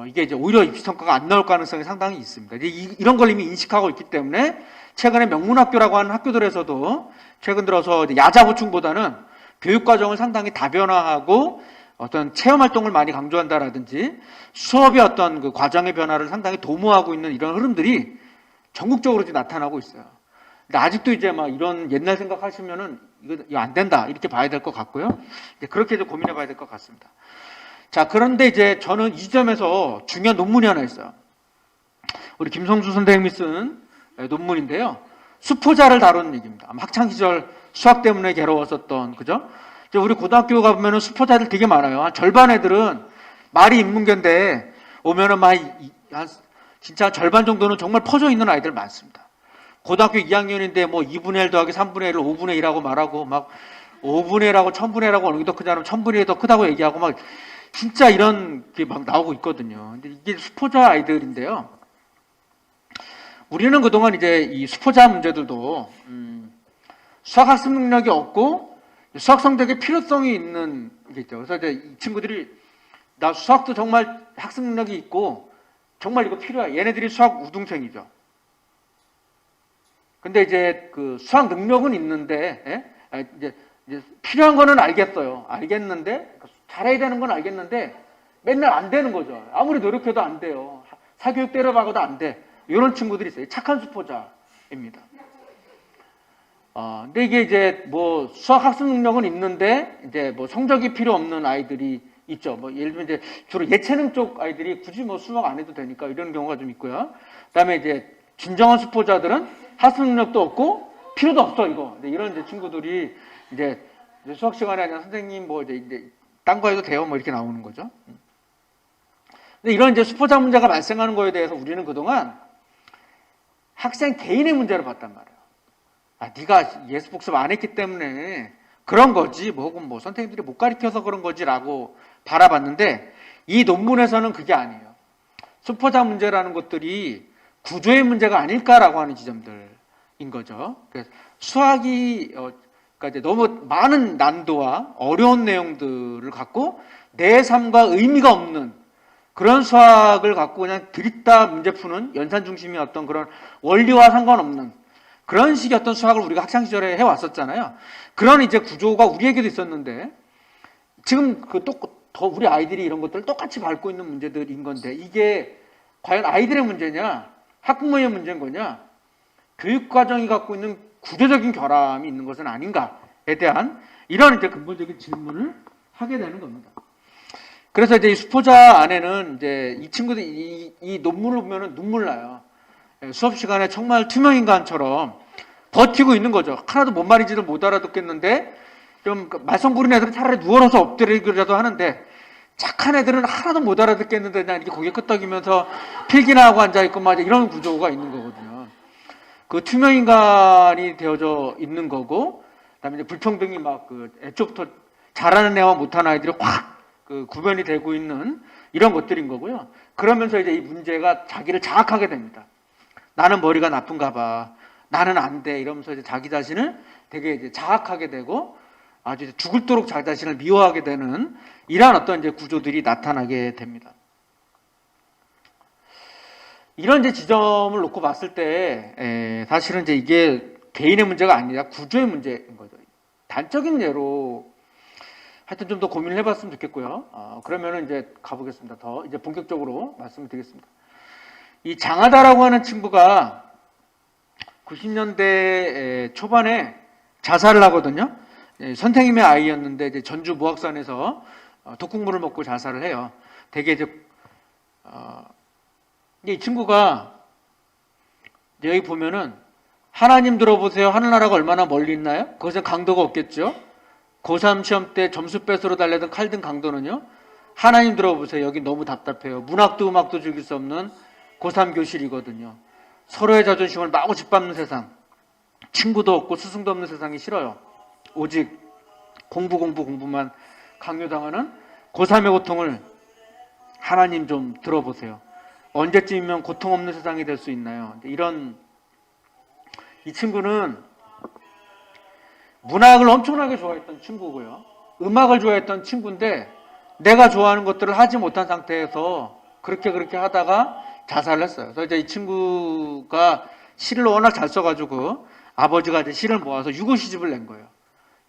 이게 이제 오히려 입시 성과가 안 나올 가능성이 상당히 있습니다. 이제 이런 걸 이미 인식하고 있기 때문에 최근에 명문학교라고 하는 학교들에서도 최근 들어서 이제 야자 보충보다는 교육 과정을 상당히 다변화하고 어떤 체험 활동을 많이 강조한다라든지 수업의 어떤 그 과정의 변화를 상당히 도모하고 있는 이런 흐름들이 전국적으로 이제 나타나고 있어요. 근데 아직도 이제 막 이런 옛날 생각하시면은 이거 안 된다 이렇게 봐야 될 것 같고요. 이제 그렇게 이제 고민해 봐야 될 것 같습니다. 자, 그런데 이제 저는 이 점에서 중요한 논문이 하나 있어요. 우리 김성수 선생님이 쓴 논문인데요. 수포자를 다루는 얘기입니다. 학창 시절 수학 때문에 괴로웠었던, 그죠? 이제 우리 고등학교 가보면은 수포자들 되게 많아요. 한 절반 애들은 말이 인문계인데 오면은 진짜 절반 정도는 정말 퍼져 있는 아이들 많습니다. 고등학교 2학년인데 뭐 2분의 1 더하기 3분의 1을 5분의 1하고 말하고 막 5분의 1하고 1000분의 1하고 어느 게 더 크냐면 1000분의 1이 더 크다고 얘기하고 막 진짜 이런 게 막 나오고 있거든요. 근데 이게 수포자 아이들인데요. 우리는 그동안 이제 이 수포자 문제들도 수학 학습 능력이 없고 수학 성적에 필요성이 있는 게 있죠. 그래서 이제 이 친구들이 나 수학도 정말 학습 능력이 있고 정말 이거 필요해. 얘네들이 수학 우등생이죠. 근데 이제 그 수학 능력은 있는데 이제 필요한 거는 알겠어요. 알겠는데 잘해야 되는 건 알겠는데 맨날 안 되는 거죠. 아무리 노력해도 안 돼요. 사교육 때려박아도 안 돼. 이런 친구들이 있어요. 착한 수포자입니다. 근데 이게 이제 뭐 수학 학습 능력은 있는데 이제 뭐 성적이 필요 없는 아이들이 있죠. 뭐 예를 들면 이제 주로 예체능 쪽 아이들이 굳이 뭐 수학 안 해도 되니까 이런 경우가 좀 있고요. 그다음에 이제 진정한 수포자들은 학습 능력도 없고 필요도 없어 이거. 이런 이제 친구들이 이제 수학 시간에 그냥 선생님 뭐 이제 딴 거 해도 돼요 뭐 이렇게 나오는 거죠. 근데 이런 이제 수포자 문제가 발생하는 거에 대해서 우리는 그동안 학생 개인의 문제를 봤단 말이에요. 네가 예습 복습 안 했기 때문에 그런 거지, 뭐 혹은 뭐 선생님들이 못 가르쳐서 그런 거지라고 바라봤는데 이 논문에서는 그게 아니에요. 수포자 문제라는 것들이 구조의 문제가 아닐까라고 하는 지점들인 거죠. 그래서 수학이 그러니까 이제 너무 많은 난도와 어려운 내용들을 갖고 내 삶과 의미가 없는 그런 수학을 갖고 그냥 드립다 문제 푸는 연산 중심의 어떤 그런 원리와 상관없는 그런 식의 어떤 수학을 우리가 학창 시절에 해왔었잖아요. 그런 이제 구조가 우리에게도 있었는데 지금 더 우리 아이들이 이런 것들을 똑같이 밟고 있는 문제들인 건데 이게 과연 아이들의 문제냐, 학부모의 문제인 거냐, 교육 과정이 갖고 있는 구조적인 결함이 있는 것은 아닌가에 대한 이런 이제 근본적인 질문을 하게 되는 겁니다. 그래서 이제 이 수포자 안에는 이제 이 친구들 이 논문을 보면은 눈물 나요. 수업 시간에 정말 투명인간처럼 버티고 있는 거죠. 하나도 뭔 말인지를 못 알아듣겠는데 좀 말썽 부리는 애들은 차라리 누워서 엎드리기라도 하는데 착한 애들은 하나도 못 알아듣겠는데 그냥 이렇게 고개 끄덕이면서 필기나 하고 앉아있고 막 이런 구조가 있는 거거든요. 그 투명인간이 되어져 있는 거고 그다음에 이제 불평등이 막 그 애초부터 잘하는 애와 못하는 아이들이 확 그 구별이 되고 있는 이런 것들인 거고요. 그러면서 이제 이 문제가 자기를 자학하게 됩니다. 나는 머리가 나쁜가 봐. 나는 안 돼. 이러면서 이제 자기 자신을 되게 이제 자학하게 되고 아주 죽을도록 자기 자신을 미워하게 되는 이러한 어떤 이제 구조들이 나타나게 됩니다. 이런 이제 지점을 놓고 봤을 때 사실은 이제 이게 개인의 문제가 아니라 구조의 문제인 거죠. 단적인 예로 하여튼 좀 더 고민을 해봤으면 좋겠고요. 그러면은 이제 가보겠습니다. 더 이제 본격적으로 말씀을 드리겠습니다. 이 장하다라고 하는 친구가 90년대 초반에 자살을 하거든요. 선생님의 아이였는데 이제 전주 무학산에서 독국물을 먹고 자살을 해요. 되게 이제 이 친구가 여기 보면은 하나님 들어보세요. 하늘나라가 얼마나 멀리 있나요? 거기서 강도가 없겠죠. 고3 시험 때 점수 뺏으러 달래던 칼든 강도는요. 하나님 들어보세요. 여기 너무 답답해요. 문학도 음악도 즐길 수 없는 고3 교실이거든요. 서로의 자존심을 마구 짓밟는 세상. 친구도 없고 스승도 없는 세상이 싫어요. 오직 공부만 강요당하는 고3의 고통을 하나님 좀 들어보세요. 언제쯤이면 고통 없는 세상이 될 수 있나요? 이런 이 친구는 문학을 엄청나게 좋아했던 친구고요. 음악을 좋아했던 친구인데 내가 좋아하는 것들을 하지 못한 상태에서 그렇게 하다가 자살을 했어요. 그래서 이제 이 친구가 시를 워낙 잘 써가지고 아버지가 이제 시를 모아서 유고 시집을 낸 거예요.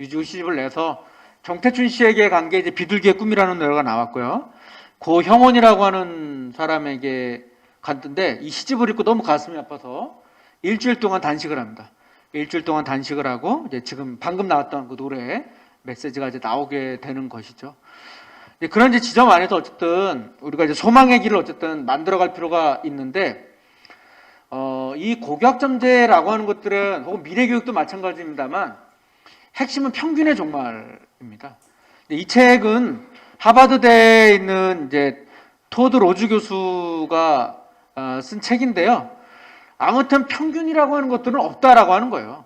유고 시집을 내서 정태춘 씨에게 간 게 이제 비둘기의 꿈이라는 노래가 나왔고요. 고형원이라고 하는 사람에게 갔는데 이 시집을 읽고 너무 가슴이 아파서 일주일 동안 단식을 합니다. 일주일 동안 단식을 하고 이제 지금 방금 나왔던 그 노래 메시지가 이제 나오게 되는 것이죠. 그런 이제 지점 안에서 어쨌든 우리가 이제 소망의 길을 어쨌든 만들어갈 필요가 있는데 이 고교학점제라고 하는 것들은 혹은 미래교육도 마찬가지입니다만 핵심은 평균의 종말입니다. 이 책은 하버드대에 있는 이제 토드 로즈 교수가 쓴 책인데요. 아무튼 평균이라고 하는 것들은 없다라고 하는 거예요.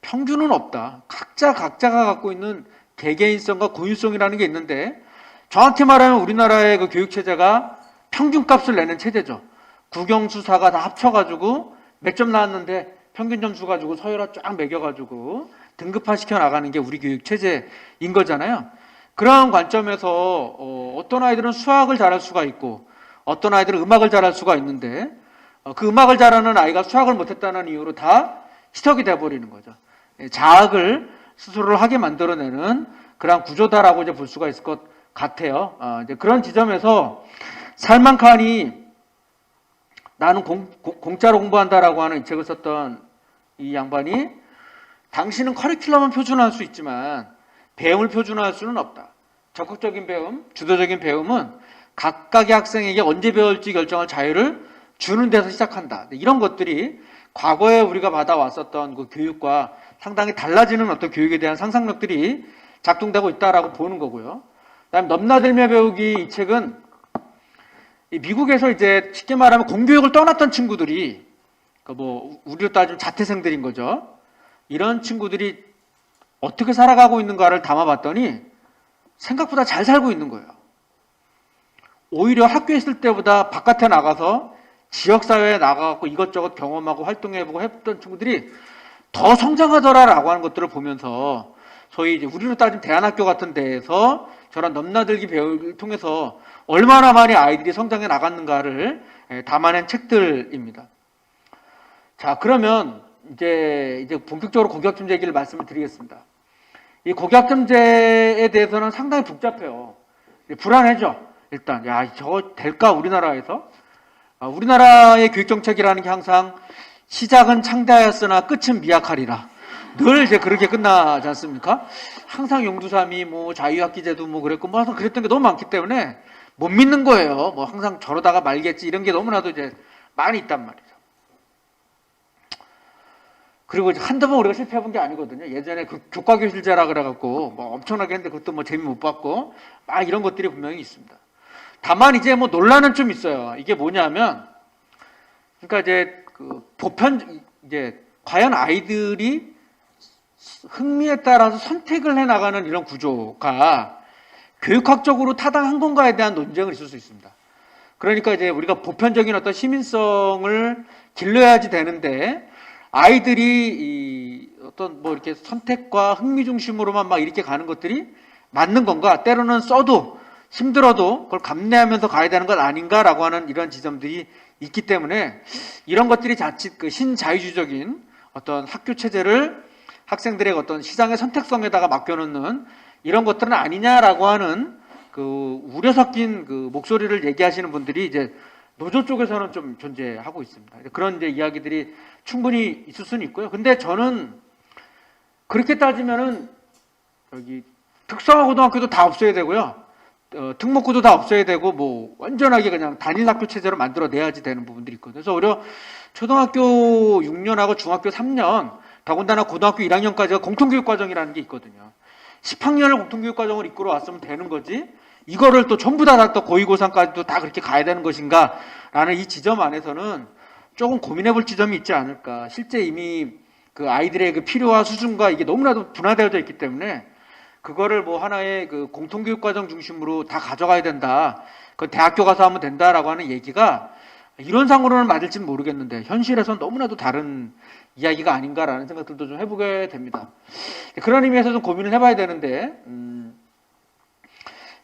평균은 없다. 각자가 갖고 있는 개개인성과 고유성이라는 게 있는데 정확히 말하면 우리나라의 그 교육체제가 평균값을 내는 체제죠. 국영수사가 다 합쳐가지고 몇 점 나왔는데 평균 점수 가지고 서열화 쫙 매겨가지고 등급화시켜 나가는 게 우리 교육체제인 거잖아요. 그런 관점에서 어떤 아이들은 수학을 잘할 수가 있고 어떤 아이들은 음악을 잘할 수가 있는데 그 음악을 잘하는 아이가 수학을 못했다는 이유로 다 희석이 돼버리는 거죠. 자학을 스스로를 하게 만들어내는 그런 구조다라고 이제 볼 수가 있을 것 같아요. 이제 그런 지점에서 살만 칸이 나는 공짜로 공부한다라고 하는 이 책을 썼던 이 양반이 당신은 커리큘럼은 표준화할 수 있지만 배움을 표준화할 수는 없다. 적극적인 배움, 주도적인 배움은 각각의 학생에게 언제 배울지 결정할 자유를 주는 데서 시작한다. 이런 것들이 과거에 우리가 받아왔었던 그 교육과 상당히 달라지는 어떤 교육에 대한 상상력들이 작동되고 있다라고 보는 거고요. 그다음에 넘나들며 배우기 이 책은 미국에서 이제 쉽게 말하면 공교육을 떠났던 친구들이 뭐 우리로 따지면 자퇴생들인 거죠. 이런 친구들이 어떻게 살아가고 있는가를 담아봤더니 생각보다 잘 살고 있는 거예요. 오히려 학교에 있을 때보다 바깥에 나가서 지역사회에 나가서 이것저것 경험하고 활동해보고 했던 친구들이 더 성장하더라라고 하는 것들을 보면서 소위 이제 우리로 따지면 대안학교 같은 데에서 저런 넘나들기 배움을 통해서 얼마나 많이 아이들이 성장해 나갔는가를 담아낸 책들입니다. 자, 그러면 이제 본격적으로 고교학점제 얘기를 말씀을 드리겠습니다. 이 고교학점제에 대해서는 상당히 복잡해요. 불안해져. 일단 야, 저거 될까 우리나라에서? 우리나라의 교육정책이라는 게 항상 시작은 창대하였으나 끝은 미약하리라. 늘 이제 그렇게 끝나지 않습니까? 항상 용두삼이 뭐 자유학기제도 뭐 그랬고 뭐 항상 그랬던 게 너무 많기 때문에 못 믿는 거예요. 뭐 항상 저러다가 말겠지 이런 게 너무나도 이제 많이 있단 말이죠. 그리고 한두 번 우리가 실패해 본 게 아니거든요. 예전에 그 교과교실제라 그래갖고 뭐 엄청나게 했는데 그것도 뭐 재미 못 봤고 막 이런 것들이 분명히 있습니다. 다만 이제 뭐 논란은 좀 있어요. 이게 뭐냐면 그러니까 이제 그 보편 이제 과연 아이들이 흥미에 따라서 선택을 해 나가는 이런 구조가 교육학적으로 타당한 건가에 대한 논쟁을 있을 수 있습니다. 그러니까 이제 우리가 보편적인 어떤 시민성을 길러야지 되는데 아이들이 어떤 뭐 이렇게 선택과 흥미 중심으로만 막 이렇게 가는 것들이 맞는 건가? 때로는 써도 힘들어도 그걸 감내하면서 가야 되는 것 아닌가라고 하는 이런 지점들이 있기 때문에 이런 것들이 자칫 그 신자유주의적인 어떤 학교 체제를 학생들의 어떤 시장의 선택성에다가 맡겨놓는 이런 것들은 아니냐라고 하는 그 우려 섞인 그 목소리를 얘기하시는 분들이 이제 노조 쪽에서는 좀 존재하고 있습니다. 그런 이제 이야기들이 충분히 있을 수는 있고요. 근데 저는 그렇게 따지면은 여기 특성화 고등학교도 다 없어야 되고요. 특목고도 다 없어야 되고 뭐 완전하게 그냥 단일 학교 체제로 만들어내야지 되는 부분들이 있거든요. 그래서 오히려 초등학교 6년하고 중학교 3년 더군다나 고등학교 1학년까지가 공통교육 과정이라는 게 있거든요. 10학년을 공통교육 과정을 이끌어 왔으면 되는 거지 이거를 또 전부 다 또 고2고3까지도 다 그렇게 가야 되는 것인가 라는 이 지점 안에서는 조금 고민해 볼 지점이 있지 않을까. 실제 이미 그 아이들의 그 필요와 수준과 이게 너무나도 분화되어져 있기 때문에 그거를 뭐 하나의 그 공통교육 과정 중심으로 다 가져가야 된다. 그건 대학교 가서 하면 된다라고 하는 얘기가 이론상으로는 맞을지는 모르겠는데 현실에서는 너무나도 다른 이야기가 아닌가라는 생각들도 좀 해보게 됩니다. 그런 의미에서 좀 고민을 해봐야 되는데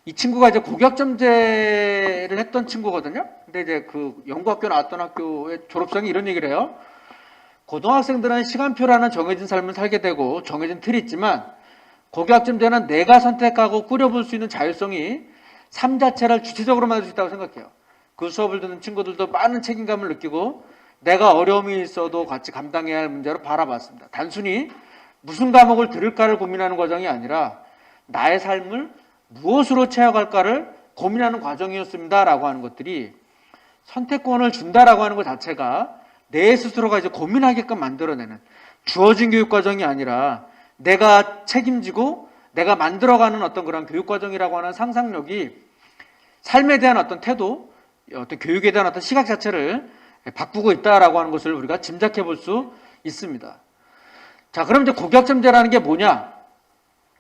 이 친구가 이제 고교학점제를 했던 친구거든요. 근데 이제 그 연구학교 나왔던 학교의 졸업생이 이런 얘기를 해요. 고등학생들은 시간표라는 정해진 삶을 살게 되고 정해진 틀이 있지만 고교학점제는 내가 선택하고 꾸려볼 수 있는 자율성이 삶 자체를 주체적으로 만들 수 있다고 생각해요. 그 수업을 듣는 친구들도 많은 책임감을 느끼고 내가 어려움이 있어도 같이 감당해야 할 문제로 바라봤습니다. 단순히 무슨 과목을 들을까를 고민하는 과정이 아니라 나의 삶을 무엇으로 채워갈까를 고민하는 과정이었습니다. 라고 하는 것들이 선택권을 준다라고 하는 것 자체가 내 스스로가 이제 고민하게끔 만들어내는 주어진 교육 과정이 아니라 내가 책임지고 내가 만들어가는 어떤 그런 교육 과정이라고 하는 상상력이 삶에 대한 어떤 태도, 어떤 교육에 대한 어떤 시각 자체를 바꾸고 있다라고 하는 것을 우리가 짐작해 볼 수 있습니다. 자, 그럼 이제 고교학점제라는 게 뭐냐?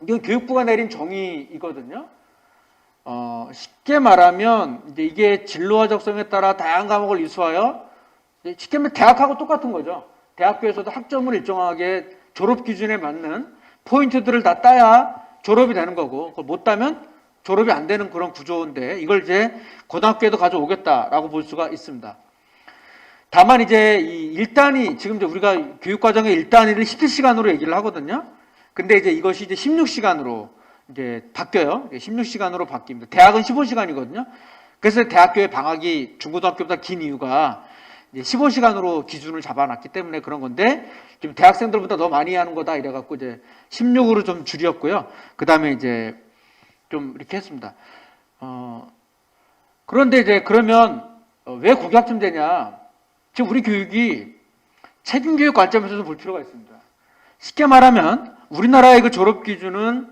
이건 교육부가 내린 정의이거든요. 쉽게 말하면 이제 이게 진로와 적성에 따라 다양한 과목을 이수하여 쉽게 말하면 대학하고 똑같은 거죠. 대학교에서도 학점을 일정하게 졸업 기준에 맞는 포인트들을 다 따야 졸업이 되는 거고 그걸 못 따면 졸업이 안 되는 그런 구조인데 이걸 이제 고등학교에도 가져오겠다라고 볼 수가 있습니다. 다만 이제 이 1단위 지금 이제 우리가 교육과정의 1단위를 17시간으로 얘기를 하거든요. 근데 이제 이것이 이제 16시간으로 이제 바뀌어요. 16시간으로 바뀝니다. 대학은 15시간이거든요. 그래서 대학교의 방학이 중고등학교보다 긴 이유가 이제 15시간으로 기준을 잡아놨기 때문에 그런 건데 지금 대학생들보다 더 많이 하는 거다 이래갖고 이제 16으로 좀 줄였고요. 그 다음에 이제 좀 이렇게 했습니다. 그런데 이제 그러면 왜 고교학점제냐? 지금 우리 교육이 책임교육 관점에서도 볼 필요가 있습니다. 쉽게 말하면 우리나라의 그 졸업 기준은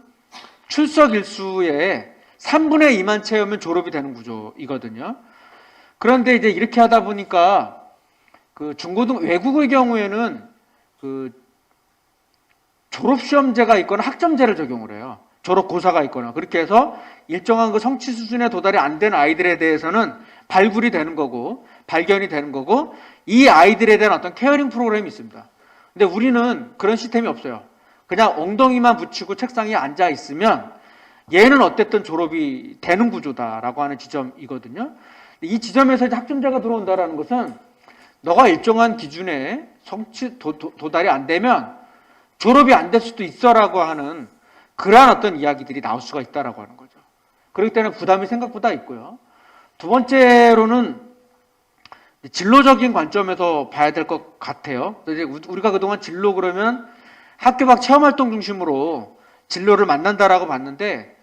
출석 일수의 3분의 2만 채우면 졸업이 되는 구조이거든요. 그런데 이제 이렇게 하다 보니까 그 외국의 경우에는 그 졸업시험제가 있거나 학점제를 적용을 해요. 졸업고사가 있거나 그렇게 해서 일정한 그 성취 수준에 도달이 안 된 아이들에 대해서는 발굴이 되는 거고 발견이 되는 거고 이 아이들에 대한 어떤 케어링 프로그램이 있습니다. 근데 우리는 그런 시스템이 없어요. 그냥 엉덩이만 붙이고 책상에 앉아 있으면 얘는 어쨌든 졸업이 되는 구조다라고 하는 지점이거든요. 이 지점에서 이제 학점제가 들어온다라는 것은 너가 일정한 기준에 성취 도달이 안 되면 졸업이 안 될 수도 있어라고 하는 그러한 어떤 이야기들이 나올 수가 있다라고 하는 거죠. 그렇기 때문에 부담이 생각보다 있고요. 두 번째로는 진로적인 관점에서 봐야 될 것 같아요. 이제 우리가 그동안 진로 그러면 학교 밖 체험활동 중심으로 진로를 만난다라고 봤는데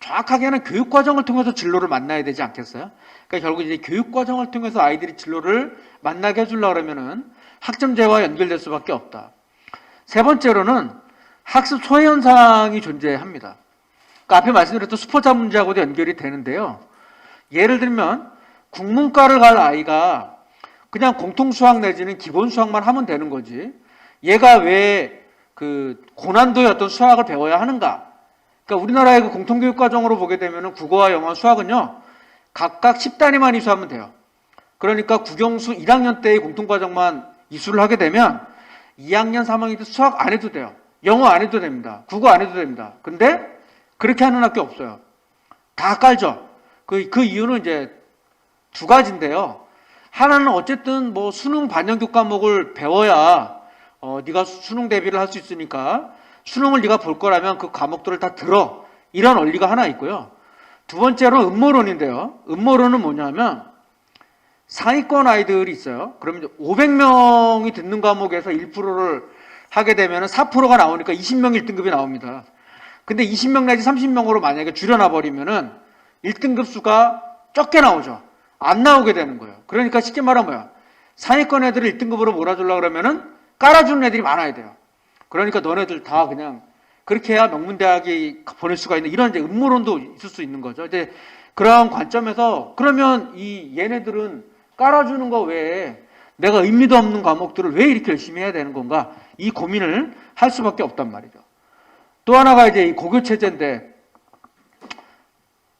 정확하게는 교육과정을 통해서 진로를 만나야 되지 않겠어요? 그러니까 결국 이제 교육과정을 통해서 아이들이 진로를 만나게 해주려고 그러면은 학점제와 연결될 수밖에 없다. 세 번째로는 학습 소외 현상이 존재합니다. 그러니까 앞에 말씀드렸던 수포자 문제하고도 연결이 되는데요. 예를 들면 국문과를 갈 아이가 그냥 공통수학 내지는 기본수학만 하면 되는 거지 얘가 왜 그 고난도의 어떤 수학을 배워야 하는가? 그러니까 우리나라의 그 공통교육과정으로 보게 되면 국어와 영어, 수학은요 각각 10단위만 이수하면 돼요. 그러니까 국영수 1학년 때의 공통과정만 이수를 하게 되면 2학년, 3학년 때 수학 안 해도 돼요. 영어 안 해도 됩니다. 국어 안 해도 됩니다. 근데 그렇게 하는 학교 없어요. 다 깔죠. 그 이유는 이제 두 가지인데요. 하나는 어쨌든 뭐 수능 반영교 과목을 배워야 네가 수능 대비를 할 수 있으니까 수능을 네가 볼 거라면 그 과목들을 다 들어. 이런 원리가 하나 있고요. 두 번째로 음모론인데요. 음모론은 뭐냐면 상위권 아이들이 있어요. 그러면 500명이 듣는 과목에서 1%를 하게 되면 4%가 나오니까 20명 1등급이 나옵니다. 근데 20명 내지 30명으로 만약에 줄여놔 버리면은 1등급 수가 적게 나오죠. 안 나오게 되는 거예요. 그러니까 쉽게 말하면 뭐야? 상위권 애들을 1등급으로 몰아주려고 그러면은 깔아주는 애들이 많아야 돼요. 그러니까 너네들 다 그냥 그렇게 해야 명문대학에 보낼 수가 있는 이런 이제 음모론도 있을 수 있는 거죠. 이제 그런 관점에서 그러면 이 얘네들은 깔아주는 거 외에 내가 의미도 없는 과목들을 왜 이렇게 열심히 해야 되는 건가? 이 고민을 할 수밖에 없단 말이죠. 또 하나가 이제 이 고교체제인데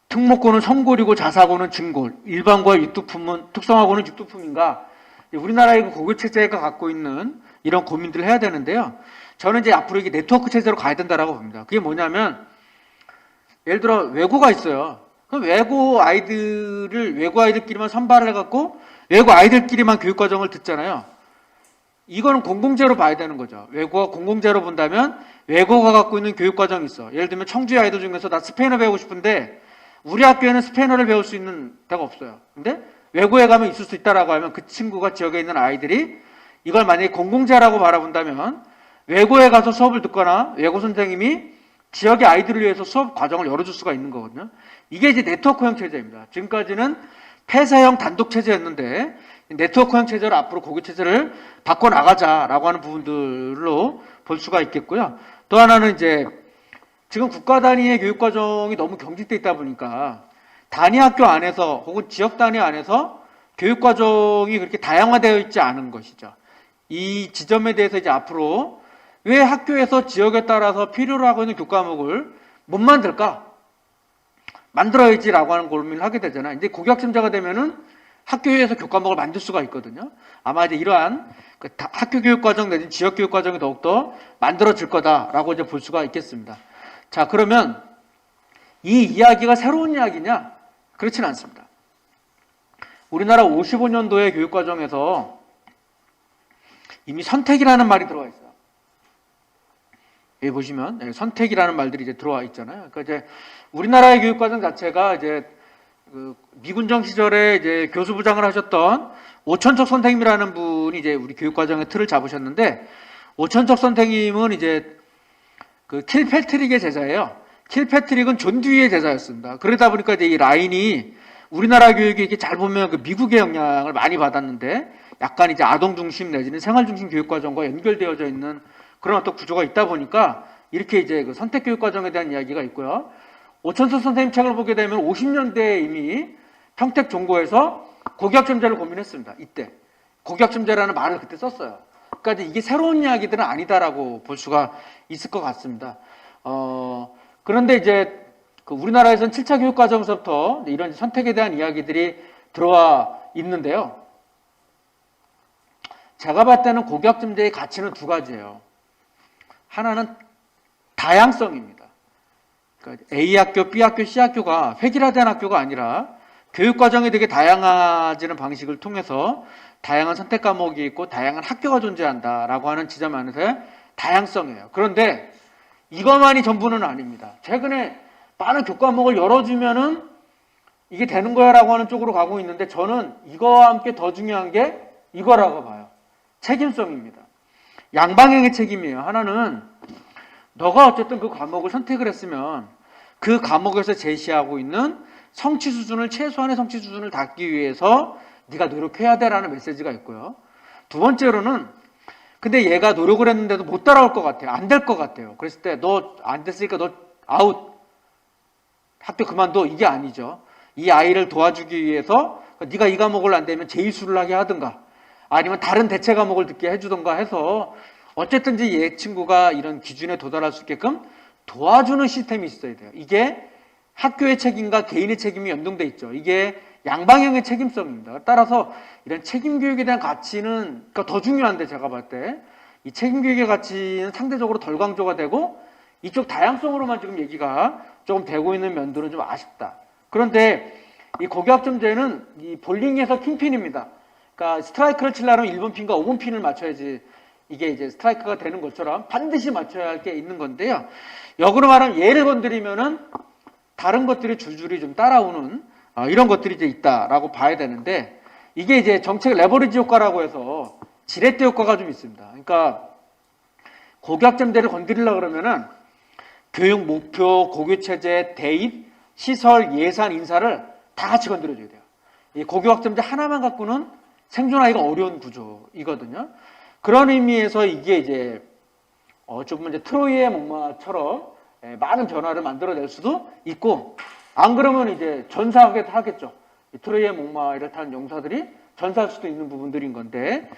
특목고는 성골이고 자사고는 진골, 일반고와 육두품은 특성화고는 육두품인가? 우리나라의 그 고교체제가 갖고 있는 이런 고민들을 해야 되는데요. 저는 이제 앞으로 이게 네트워크 체제로 가야 된다라고 봅니다. 그게 뭐냐면 예를 들어 외고가 있어요. 그럼 외고 아이들끼리만 선발을 해갖고 외고 아이들끼리만 교육과정을 듣잖아요. 이거는 공공재로 봐야 되는 거죠. 외고가 공공재로 본다면 외고가 갖고 있는 교육과정이 있어. 예를 들면 청주의 아이들 중에서 나 스페인어 배우고 싶은데 우리 학교에는 스페인어를 배울 수 있는 데가 없어요. 근데 외고에 가면 있을 수 있다라고 하면 그 친구가 지역에 있는 아이들이 이걸 만약에 공공재라고 바라본다면 외고에 가서 수업을 듣거나 외고 선생님이 지역의 아이들을 위해서 수업 과정을 열어줄 수가 있는 거거든요. 이게 이제 네트워크형 체제입니다. 지금까지는 폐쇄형 단독 체제였는데 네트워크형 체제로 앞으로 고교 체제를 바꿔나가자라고 하는 부분들로 볼 수가 있겠고요. 또 하나는 이제 지금 국가 단위의 교육 과정이 너무 경직돼 있다 보니까 단위 학교 안에서 혹은 지역 단위 안에서 교육 과정이 그렇게 다양화되어 있지 않은 것이죠. 이 지점에 대해서 이제 앞으로 왜 학교에서 지역에 따라서 필요로 하고 있는 교과목을 못 만들까? 만들어야지라고 하는 고민을 하게 되잖아요. 이제 고교학점제가 되면은 학교에서 교과목을 만들 수가 있거든요. 아마 이제 이러한 학교 교육 과정 내지 지역 교육 과정이 더욱더 만들어질 거다라고 이제 볼 수가 있겠습니다. 자, 그러면 이 이야기가 새로운 이야기냐? 그렇지는 않습니다. 우리나라 55년도의 교육 과정에서 이미 선택이라는 말이 들어와 있어요. 여기 보시면 선택이라는 말들이 이제 들어와 있잖아요. 그러니까 이제 우리나라의 교육 과정 자체가 이제 그 미군정 시절에 이제 교수부장을 하셨던 오천석 선생님이라는 분이 이제 우리 교육 과정의 틀을 잡으셨는데 오천석 선생님은 이제 그 킬패트릭의 제자예요. 킬패트릭은 존 듀이의 제자였습니다. 그러다 보니까 이제 이 라인이 우리나라 교육이 이렇게 잘 보면 그 미국의 영향을 많이 받았는데 약간 이제 아동 중심 내지는 생활 중심 교육 과정과 연결되어져 있는 그런 어떤 구조가 있다 보니까 이렇게 이제 그 선택 교육 과정에 대한 이야기가 있고요. 오천석 선생님 책을 보게 되면 50년대에 이미 평택 종고에서 고교학점제를 고민했습니다. 이때 고교학점제라는 말을 그때 썼어요. 그러니까 이게 새로운 이야기들은 아니다라고 볼 수가 있을 것 같습니다. 그런데 이제 그 우리나라에서는 7차 교육과정에서부터 이런 선택에 대한 이야기들이 들어와 있는데요. 제가 봤을 때는 고교학점제의 가치는 두 가지예요. 하나는 다양성입니다. 그러니까 A 학교, B 학교, C 학교가 획일화된 학교가 아니라 교육과정이 되게 다양해지는 방식을 통해서 다양한 선택 과목이 있고 다양한 학교가 존재한다라고 하는 지점 안에서의 다양성이에요. 그런데 이것만이 전부는 아닙니다. 최근에 많은 교과목을 열어주면은 이게 되는 거야 라고 하는 쪽으로 가고 있는데 저는 이거와 함께 더 중요한 게 이거라고 봐요. 책임성입니다. 양방향의 책임이에요. 하나는 너가 어쨌든 그 과목을 선택을 했으면 그 과목에서 제시하고 있는 성취 수준을 최소한의 성취 수준을 đạt기 위해서 네가 노력해야 돼라는 메시지가 있고요. 두 번째로는 근데 얘가 노력을 했는데도 못 따라올 것 같아요. 안 될 것 같아요. 그랬을 때 너 안 됐으니까 너 아웃. 학교 그만둬. 이게 아니죠. 이 아이를 도와주기 위해서 네가 이 과목을 안 되면 재이수를 하게 하든가 아니면 다른 대체 과목을 듣게 해주든가 해서 어쨌든지 얘 친구가 이런 기준에 도달할 수 있게끔 도와주는 시스템이 있어야 돼요. 이게 학교의 책임과 개인의 책임이 연동돼 있죠. 이게 양방향의 책임성입니다. 따라서 이런 책임 교육에 대한 가치는 그러니까 더 중요한데 제가 봤을 때 이 책임 교육의 가치는 상대적으로 덜 강조가 되고 이쪽 다양성으로만 지금 얘기가 조금 되고 있는 면들은 좀 아쉽다. 그런데 이 고교학점제는 이 볼링에서 킹핀입니다. 그러니까 스트라이크를 치려면 1번 핀과 5번 핀을 맞춰야지 이게 이제 스트라이크가 되는 것처럼 반드시 맞춰야 할 게 있는 건데요. 역으로 말하면 얘를 건드리면은 다른 것들이 줄줄이 좀 따라오는 이런 것들이 이제 있다라고 봐야 되는데 이게 이제 정책 레버리지 효과라고 해서 지렛대 효과가 좀 있습니다. 그러니까 고교학점제를 건드리려고 그러면은 교육 목표, 고교체제, 대입, 시설, 예산, 인사를 다 같이 건드려줘야 돼요. 이 고교학점제 하나만 갖고는 생존하기가 어려운 구조이거든요. 그런 의미에서 이게 이제 조금 이제 트로이의 목마처럼 많은 변화를 만들어낼 수도 있고 안 그러면 이제 전사하겠죠. 트로이의 목마를 탄 용사들이 전사할 수도 있는 부분들인 건데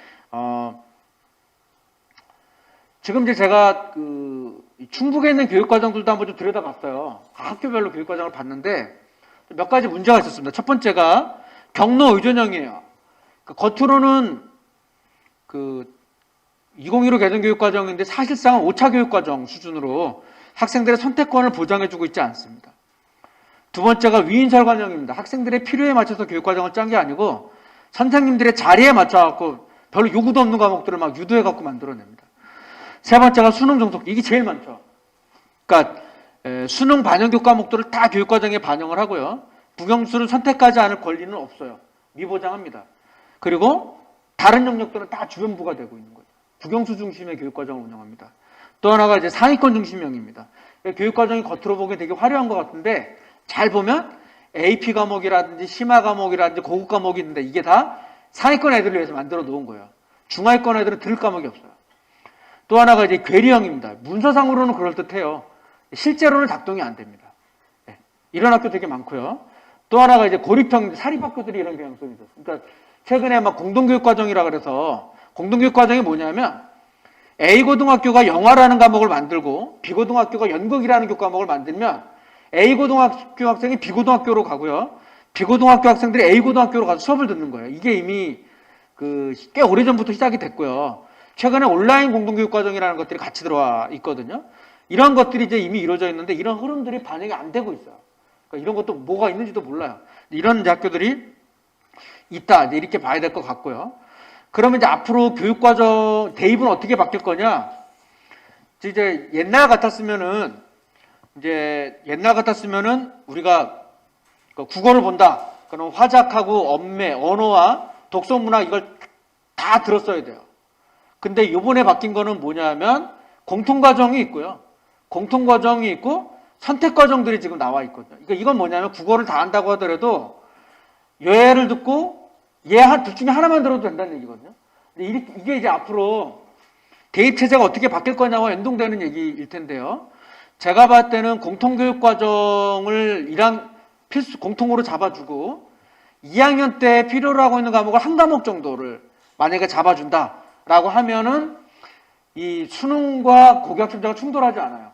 지금 이제 제가 그 충북에 있는 교육과정들도 한번 좀 들여다봤어요. 학교별로 교육과정을 봤는데 몇 가지 문제가 있었습니다. 첫 번째가 경로 의존형이에요. 겉으로는 그 2015 개정교육과정인데 사실상은 5차 교육과정 수준으로 학생들의 선택권을 보장해주고 있지 않습니다. 두 번째가 위인설 관형입니다. 학생들의 필요에 맞춰서 교육과정을 짠 게 아니고 선생님들의 자리에 맞춰갖고 별로 요구도 없는 과목들을 막 유도해갖고 만들어냅니다. 세 번째가 수능 종속기. 이게 제일 많죠. 그러니까 수능 반영교 과목들을 다 교육과정에 반영을 하고요. 국영수를 선택하지 않을 권리는 없어요. 미보장합니다. 그리고 다른 영역들은 다 주변부가 되고 있는 거죠. 국영수 중심의 교육과정을 운영합니다. 또 하나가 이제 상위권 중심형입니다. 교육과정이 겉으로 보기엔 되게 화려한 것 같은데 잘 보면 AP 과목이라든지 심화 과목이라든지 고급 과목이 있는데 이게 다 상위권 애들을 위해서 만들어 놓은 거예요. 중하위권 애들은 들을 과목이 없어요. 또 하나가 이제 괴리형입니다. 문서상으로는 그럴듯해요. 실제로는 작동이 안 됩니다. 네. 이런 학교 되게 많고요. 또 하나가 이제 고립형 사립학교들이 이런 경향성이 있었어요. 그러니까 최근에 막 공동교육과정이라 그래서 공동교육과정이 뭐냐면 A고등학교가 영화라는 과목을 만들고 B고등학교가 연극이라는 교과목을 만들면 A고등학교 학생이 B고등학교로 가고요. B고등학교 학생들이 A고등학교로 가서 수업을 듣는 거예요. 이게 이미 꽤 오래전부터 시작이 됐고요. 최근에 온라인 공동교육과정이라는 것들이 같이 들어와 있거든요. 이런 것들이 이제 이미 이루어져 있는데 이런 흐름들이 반영이 안 되고 있어요. 그러니까 이런 것도 뭐가 있는지도 몰라요. 이런 학교들이 있다. 이렇게 봐야 될 것 같고요. 그러면 이제 앞으로 교육과정 대입은 어떻게 바뀔 거냐? 이제 옛날 같았으면은 우리가 국어를 본다. 그럼 화작하고 언매, 언어와 독서 문학 이걸 다 들었어야 돼요. 근데 요번에 바뀐 거는 뭐냐면 공통과정이 있고요. 공통과정이 있고 선택과정들이 지금 나와 있거든요. 그러니까 이건 뭐냐면 국어를 다 한다고 하더라도 얘를 듣고 둘 중에 하나만 들어도 된다는 얘기거든요. 근데 이게 이제 앞으로 대입체제가 어떻게 바뀔 거냐와 연동되는 얘기일 텐데요. 제가 봤을 때는 공통교육과정을 필수 공통으로 잡아주고 2학년 때 필요로 하고 있는 과목을 한 과목 정도를 만약에 잡아준다라고 하면은 이 수능과 고교학점제가 충돌하지 않아요.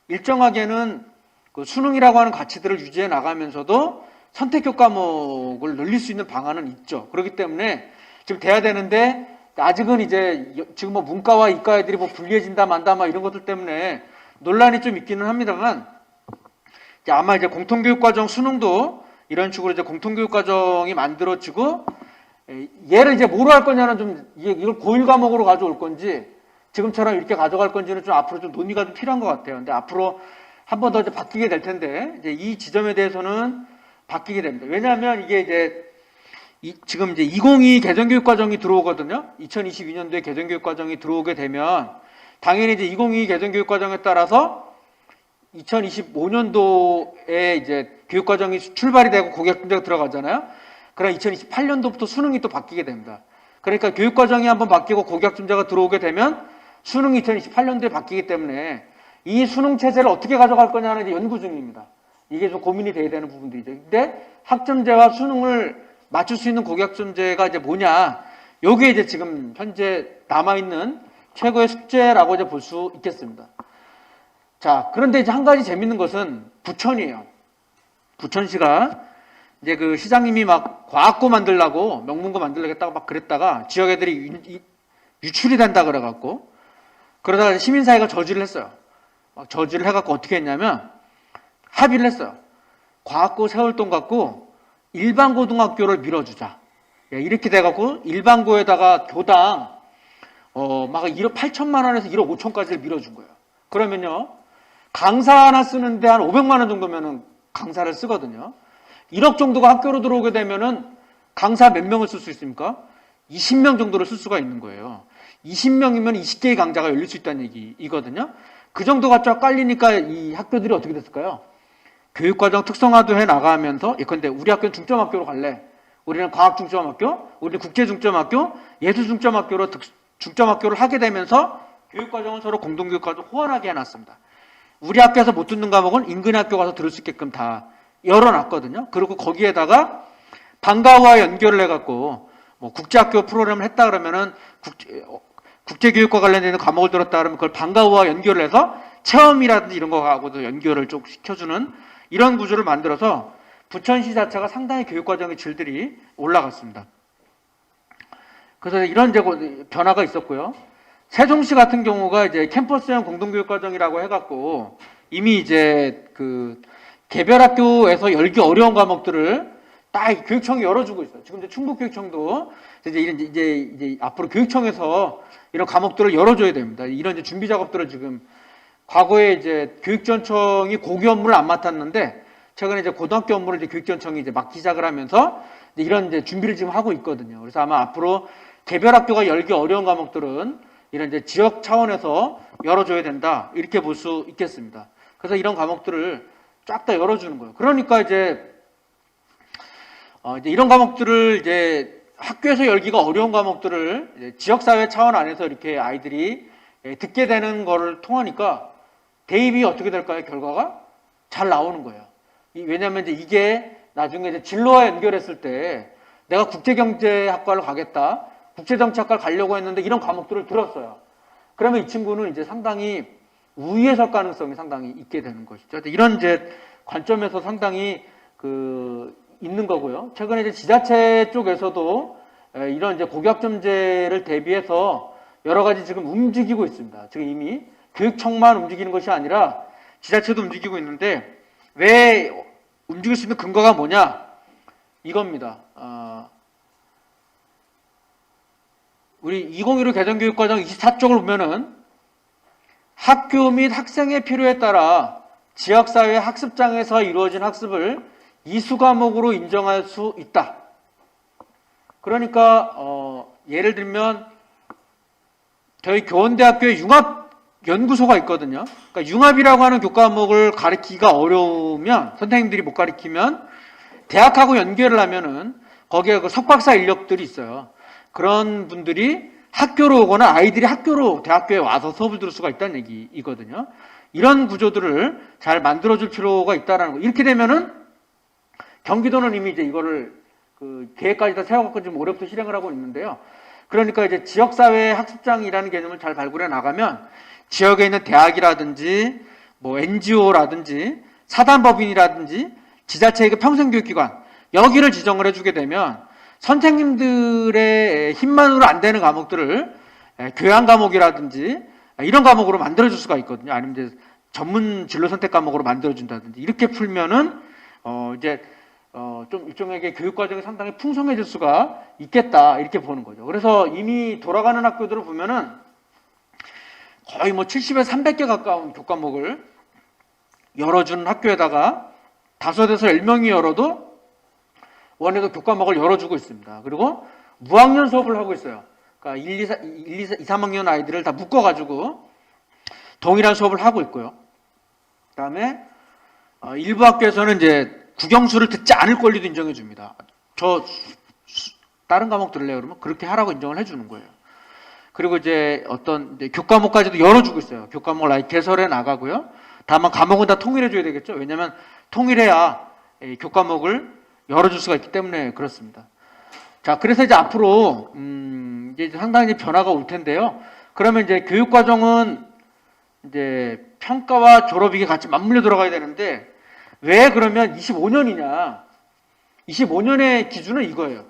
일정하게는 그 수능이라고 하는 가치들을 유지해 나가면서도 선택교 과목을 늘릴 수 있는 방안은 있죠. 그렇기 때문에 지금 돼야 되는데 아직은 이제 지금 뭐 문과와 이과 애들이 뭐 불리해진다 만다 막 이런 것들 때문에 논란이 좀 있기는 합니다만 이제 아마 이제 공통교육과정 수능도 이런 식으로 이제 공통교육과정이 만들어지고 얘를 이제 뭐로 할 거냐는 좀 이걸 고1 과목으로 가져올 건지 지금처럼 이렇게 가져갈 건지는 좀 앞으로 좀 논의가 좀 필요한 것 같아요. 근데 앞으로 한 번 더 이제 바뀌게 될 텐데 이제 이 지점에 대해서는 바뀌게 됩니다. 왜냐하면 이게 이제 지금 이제 2022 개정교육과정이 들어오거든요. 2022년도에 개정교육과정이 들어오게 되면 당연히 이제 2022 개정교육과정에 따라서 2025년도에 이제 교육과정이 출발이 되고 고교학점제가 들어가잖아요. 그럼 2028년도부터 수능이 또 바뀌게 됩니다. 그러니까 교육과정이 한번 바뀌고 고교학점제가 들어오게 되면 수능이 2028년도에 바뀌기 때문에 이 수능 체제를 어떻게 가져갈 거냐는 이제 연구 중입니다. 이게 좀 고민이 돼야 되는 부분들이죠. 근데 학점제와 수능을 맞출 수 있는 고교학점제가 이제 뭐냐? 요게 이제 지금 현재 남아있는 최고의 숙제라고 이제 볼 수 있겠습니다. 자, 그런데 이제 한 가지 재밌는 것은 부천이에요. 부천시가 이제 그 시장님이 막 과학고 만들라고 명문고 만들려고 막 그랬다가 지역 애들이 유출이 된다 그래갖고 그러다가 시민사회가 저지를 했어요. 막 저지를 해갖고 어떻게 했냐면 합의를 했어요. 과학고 세월동 갖고 일반 고등학교를 밀어주자. 이렇게 돼갖고 일반고에다가 교당 막 1억 8천만 원에서 1억 5천까지를 밀어준 거예요. 그러면요 강사 하나 쓰는데 한 500만 원 정도면은 강사를 쓰거든요. 1억 정도가 학교로 들어오게 되면은 강사 몇 명을 쓸 수 있습니까? 20명 정도를 쓸 수가 있는 거예요. 20명이면 20개의 강좌가 열릴 수 있다는 얘기거든요. 그 정도가 쫙 깔리니까 이 학교들이 어떻게 됐을까요? 교육과정 특성화도 해 나가면서 예컨대 우리 학교는 중점학교로 갈래. 우리는 과학중점학교, 우리는 국제중점학교, 예술중점학교로 중점학교를 하게 되면서 교육과정은 서로 공동교육과정 호환하게 해놨습니다. 우리 학교에서 못 듣는 과목은 인근의 학교 가서 들을 수 있게끔 다 열어놨거든요. 그리고 거기에다가 방과후와 연결을 해갖고 뭐 국제학교 프로그램을 했다 그러면은 국제교육과 관련된 과목을 들었다 그러면 그걸 방과후와 연결을 해서 체험이라든지 이런 거하고도 연결을 좀 시켜주는 이런 구조를 만들어서 부천시 자체가 상당히 교육과정의 질들이 올라갔습니다. 그래서 이런 변화가 있었고요. 세종시 같은 경우가 이제 캠퍼스형 공동교육과정이라고 해갖고 이미 이제 그 개별학교에서 열기 어려운 과목들을 딱 교육청이 열어주고 있어요. 지금 이제 충북교육청도 이제 앞으로 교육청에서 이런 과목들을 열어줘야 됩니다. 이런 이제 준비 작업들을 지금 과거에 이제 교육지원청이 고교 업무를 안 맡았는데 최근에 이제 고등학교 업무를 이제 교육지원청이 이제 맡기 시작을 하면서 이런 이제 준비를 지금 하고 있거든요. 그래서 아마 앞으로 개별학교가 열기 어려운 과목들은 이런 이제 지역 차원에서 열어줘야 된다 이렇게 볼 수 있겠습니다. 그래서 이런 과목들을 쫙 다 열어주는 거예요. 그러니까 이제 이런 과목들을 이제 학교에서 열기가 어려운 과목들을 이제 지역사회 차원 안에서 이렇게 아이들이 듣게 되는 거를 통하니까 대입이 어떻게 될까요? 결과가 잘 나오는 거예요. 왜냐하면 이제 이게 나중에 이제 진로와 연결했을 때 내가 국제경제학과를 가겠다, 국제정치학과를 가려고 했는데 이런 과목들을 들었어요. 그러면 이 친구는 이제 상당히 우위에 설 가능성이 상당히 있게 되는 것이죠. 이런 이제 관점에서 상당히 있는 거고요. 최근에 이제 지자체 쪽에서도 이런 이제 고교학점제를 대비해서 여러 가지 지금 움직이고 있습니다. 지금 이미 교육청만 움직이는 것이 아니라 지자체도 움직이고 있는데 왜 움직일 수 있는 근거가 뭐냐? 이겁니다. 우리 2015 개정교육과정 24쪽을 보면은 학교 및 학생의 필요에 따라 지역사회 학습장에서 이루어진 학습을 이수 과목으로 인정할 수 있다. 그러니까 예를 들면 저희 교원대학교에 융합연구소가 있거든요. 그러니까 융합이라고 하는 교과목을 가르치기가 어려우면 선생님들이 못 가르치면 대학하고 연결을 하면은 거기에 그 석박사 인력들이 있어요. 그런 분들이 학교로 오거나 아이들이 대학교에 와서 수업을 들을 수가 있다는 얘기이거든요. 이런 구조들을 잘 만들어줄 필요가 있다는 거. 이렇게 되면은 경기도는 이미 이제 이거를 계획까지 다 세워갖고 지금 올해부터 실행을 하고 있는데요. 그러니까 이제 지역사회 학습장이라는 개념을 잘 발굴해 나가면 지역에 있는 대학이라든지 뭐 NGO라든지 사단법인이라든지 지자체의 평생교육기관 여기를 지정을 해주게 되면 선생님들의 힘만으로 안 되는 과목들을 교양 과목이라든지 이런 과목으로 만들어줄 수가 있거든요. 아니면 이제 전문 진로 선택 과목으로 만들어준다든지 이렇게 풀면은 좀 일종의 교육 과정이 상당히 풍성해질 수가 있겠다 이렇게 보는 거죠. 그래서 이미 돌아가는 학교들을 보면은 거의 뭐 70에 300개 가까운 교과목을 열어주는 학교에다가 5에서 10명이 열어도 원래도 교과목을 열어주고 있습니다. 그리고 무학년 수업을 하고 있어요. 그러니까 1, 2, 3학년 아이들을 다 묶어가지고 동일한 수업을 하고 있고요. 그 다음에 일부 학교에서는 이제 국영수를 듣지 않을 권리도 인정해 줍니다. 다른 과목 들을래요? 그러면 그렇게 하라고 인정을 해주는 거예요. 그리고 이제 이제 교과목까지도 열어주고 있어요. 교과목을 아예 개설해 나가고요. 다만 과목은 다 통일해 줘야 되겠죠. 왜냐하면 통일해야 교과목을 열어줄 수가 있기 때문에 그렇습니다. 자, 그래서 이제 앞으로 이제 상당히 변화가 올 텐데요. 그러면 이제 교육과정은 이제 평가와 졸업이 같이 맞물려 들어가야 되는데 왜 그러면 25년이냐? 25년의 기준은 이거예요.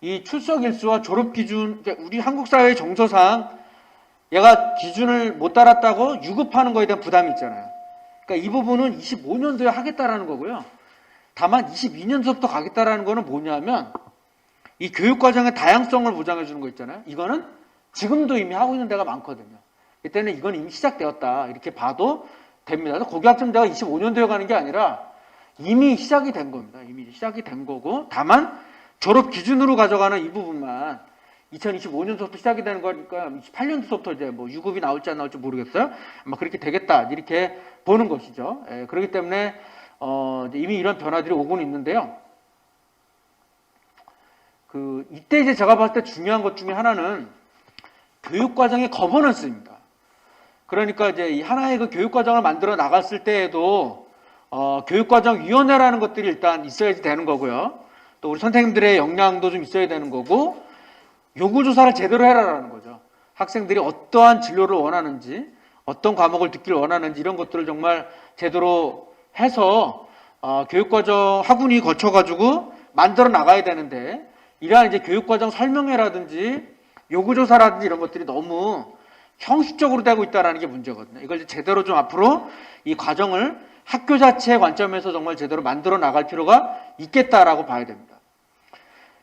이 출석 일수와 졸업 기준, 우리 한국 사회의 정서상 얘가 기준을 못 따랐다고 유급하는 거에 대한 부담이 있잖아요. 그러니까 이 부분은 25년도에 하겠다라는 거고요. 다만 22년도부터 가겠다라는 거는 뭐냐면 이 교육 과정의 다양성을 보장해 주는 거 있잖아요. 이거는 지금도 이미 하고 있는 데가 많거든요. 이때는 이건 이미 시작되었다 이렇게 봐도 됩니다. 고교학점제가 25년도에 가는 게 아니라 이미 시작이 된 겁니다. 이미 시작이 된 거고 다만 졸업 기준으로 가져가는 이 부분만 2025년도부터 시작이 되는 거니까 28년도부터 이제 뭐 유급이 나올지 안 나올지 모르겠어요. 아마 그렇게 되겠다 이렇게 보는 것이죠. 그렇기 때문에 이미 이런 변화들이 오고는 있는데요. 이때 이제 제가 봤을 때 중요한 것 중에 하나는 교육과정의 거버넌스입니다. 그러니까 이제 이 하나의 교육과정을 만들어 나갔을 때에도 교육과정위원회라는 것들이 일단 있어야지 되는 거고요. 또 우리 선생님들의 역량도 좀 있어야 되는 거고 요구조사를 제대로 해라라는 거죠. 학생들이 어떠한 진로를 원하는지 어떤 과목을 듣기를 원하는지 이런 것들을 정말 제대로 해서 교육과정 학운이 거쳐가지고 만들어 나가야 되는데 이러한 이제 교육과정 설명회라든지 요구조사라든지 이런 것들이 너무 형식적으로 되고 있다는 게 문제거든요. 이걸 제대로 좀 앞으로 이 과정을 학교 자체의 관점에서 정말 제대로 만들어 나갈 필요가 있겠다라고 봐야 됩니다.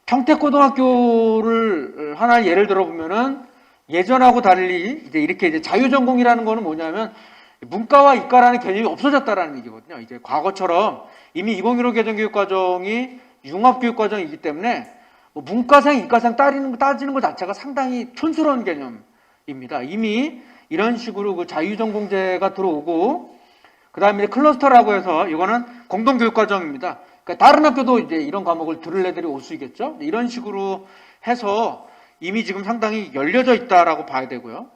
평택고등학교를 하나 예를 들어보면은 예전하고 달리 이제 자유전공이라는 거는 뭐냐면 문과와 이과라는 개념이 없어졌다라는 얘기거든요. 이제 과거처럼 이미 2015 개정 교육과정이 융합교육과정이기 때문에 뭐 문과생, 이과생 따지는 것 자체가 상당히 촌스러운 개념입니다. 이미 이런 식으로 그 자유전공제가 들어오고, 그 다음에 클러스터라고 해서 이거는 공동교육과정입니다. 그러니까 다른 학교도 이제 이런 과목을 들을 애들이 올 수 있겠죠. 이런 식으로 해서 이미 지금 상당히 열려져 있다라고 봐야 되고요.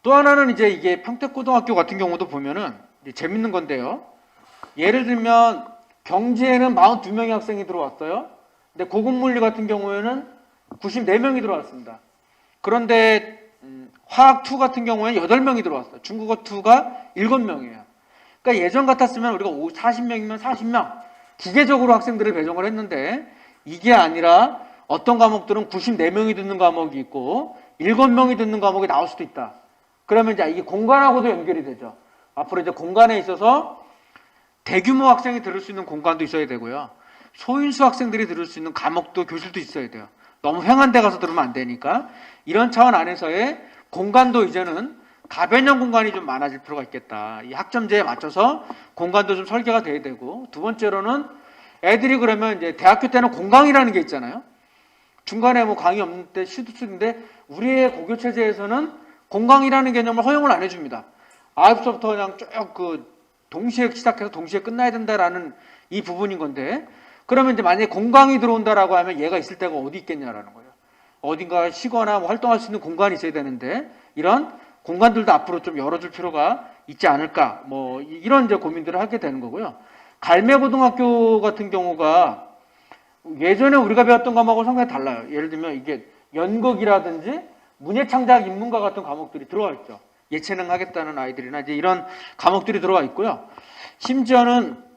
또 하나는 이제 이게 평택고등학교 같은 경우도 보면은 재밌는 건데요. 예를 들면 경제에는 42명의 학생이 들어왔어요. 근데 고급물리 같은 경우에는 94명이 들어왔습니다. 그런데 화학 2 같은 경우에는 8명이 들어왔어요. 중국어 2가 7명이에요. 그러니까 예전 같았으면 우리가 40명이면 40명 기계적으로 학생들을 배정을 했는데, 이게 아니라 어떤 과목들은 94명이 듣는 과목이 있고 7명이 듣는 과목이 나올 수도 있다. 그러면 이제 이게 공간하고도 연결이 되죠. 앞으로 이제 공간에 있어서 대규모 학생이 들을 수 있는 공간도 있어야 되고요. 소인수 학생들이 들을 수 있는 과목도 교실도 있어야 돼요. 너무 횡한 데 가서 들으면 안 되니까 이런 차원 안에서의 공간도 이제는 다변형 공간이 좀 많아질 필요가 있겠다. 이 학점제에 맞춰서 공간도 좀 설계가 돼야 되고, 두 번째로는 애들이 그러면 이제 대학교 때는 공강이라는 게 있잖아요. 중간에 뭐 강의 없는 때 쉬도 쓰는데 우리의 고교 체제에서는 공강이라는 개념을 허용을 안 해줍니다. 9시부터 그냥 쭉 동시에 시작해서 동시에 끝나야 된다라는 이 부분인 건데, 그러면 이제 만약에 공강이 들어온다라고 하면 얘가 있을 데가 어디 있겠냐라는 거예요. 어딘가 쉬거나 뭐 활동할 수 있는 공간이 있어야 되는데, 이런 공간들도 앞으로 좀 열어줄 필요가 있지 않을까, 뭐 이런 이제 고민들을 하게 되는 거고요. 갈매고등학교 같은 경우가 예전에 우리가 배웠던 과목하고 상당히 달라요. 예를 들면 이게 연극이라든지 문예창작 인문과 같은 과목들이 들어와 있죠. 예체능 하겠다는 아이들이나 이제 이런 과목들이 들어와 있고요. 심지어는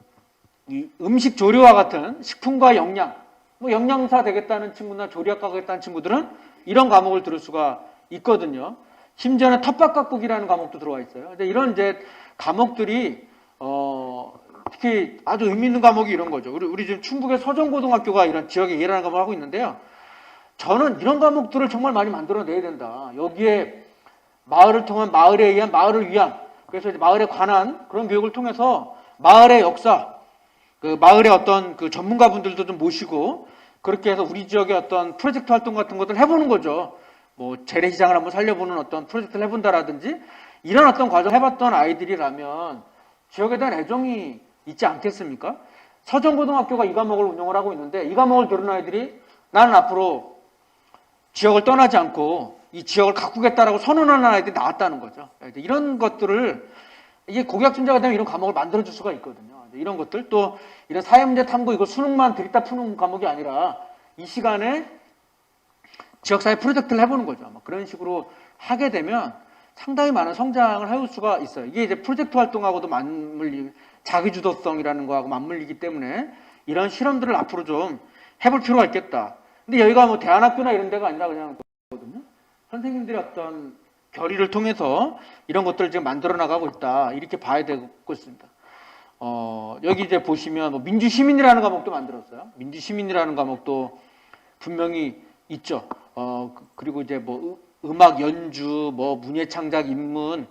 이 음식 조리와 같은 식품과 영양, 뭐 영양사 되겠다는 친구나 조리학과 가겠다는 친구들은 이런 과목을 들을 수가 있거든요. 심지어는 텃밭가꾸기라는 과목도 들어와 있어요. 이제 이런 이제 과목들이 특히 아주 의미 있는 과목이 이런 거죠. 우리 지금 충북의 서정고등학교가 이런 지역에 예라는 과목을 하고 있는데요. 저는 이런 과목들을 정말 많이 만들어내야 된다. 여기에 마을을 통한, 마을에 의한, 마을을 위한, 그래서 이제 마을에 관한 그런 교육을 통해서 마을의 역사, 그 마을의 어떤 그 전문가분들도 좀 모시고 그렇게 해서 우리 지역의 어떤 프로젝트 활동 같은 것들 해보는 거죠. 뭐 재래시장을 한번 살려보는 어떤 프로젝트를 해본다라든지 이런 어떤 과정 해봤던 아이들이라면 지역에 대한 애정이 있지 않겠습니까? 서정고등학교가 이 과목을 운영을 하고 있는데, 이 과목을 들은 아이들이 나는 앞으로 지역을 떠나지 않고 이 지역을 가꾸겠다라고 선언하는 아이들이 나왔다는 거죠. 이런 것들을, 이게 고교학점제가 되면 이런 과목을 만들어줄 수가 있거든요. 이런 것들, 또 이런 사회문제 탐구, 이거 수능만 들이다 푸는 과목이 아니라 이 시간에 지역사회 프로젝트를 해보는 거죠. 그런 식으로 하게 되면 상당히 많은 성장을 해올 수가 있어요. 이게 이제 프로젝트 활동하고도 자기주도성이라는 거하고 맞물리기 때문에 이런 실험들을 앞으로 좀 해볼 필요가 있겠다. 근데 여기가 뭐 대안학교나 이런 데가 아니라 그냥 거거든요. 선생님들의 어떤 결의를 통해서 이런 것들을 지금 만들어 나가고 있다. 이렇게 봐야 되고 있습니다. 여기 이제 보시면 뭐 민주시민이라는 과목도 만들었어요. 민주시민이라는 과목도 분명히 있죠. 그리고 이제 뭐 음악 연주, 뭐 문예창작 인문,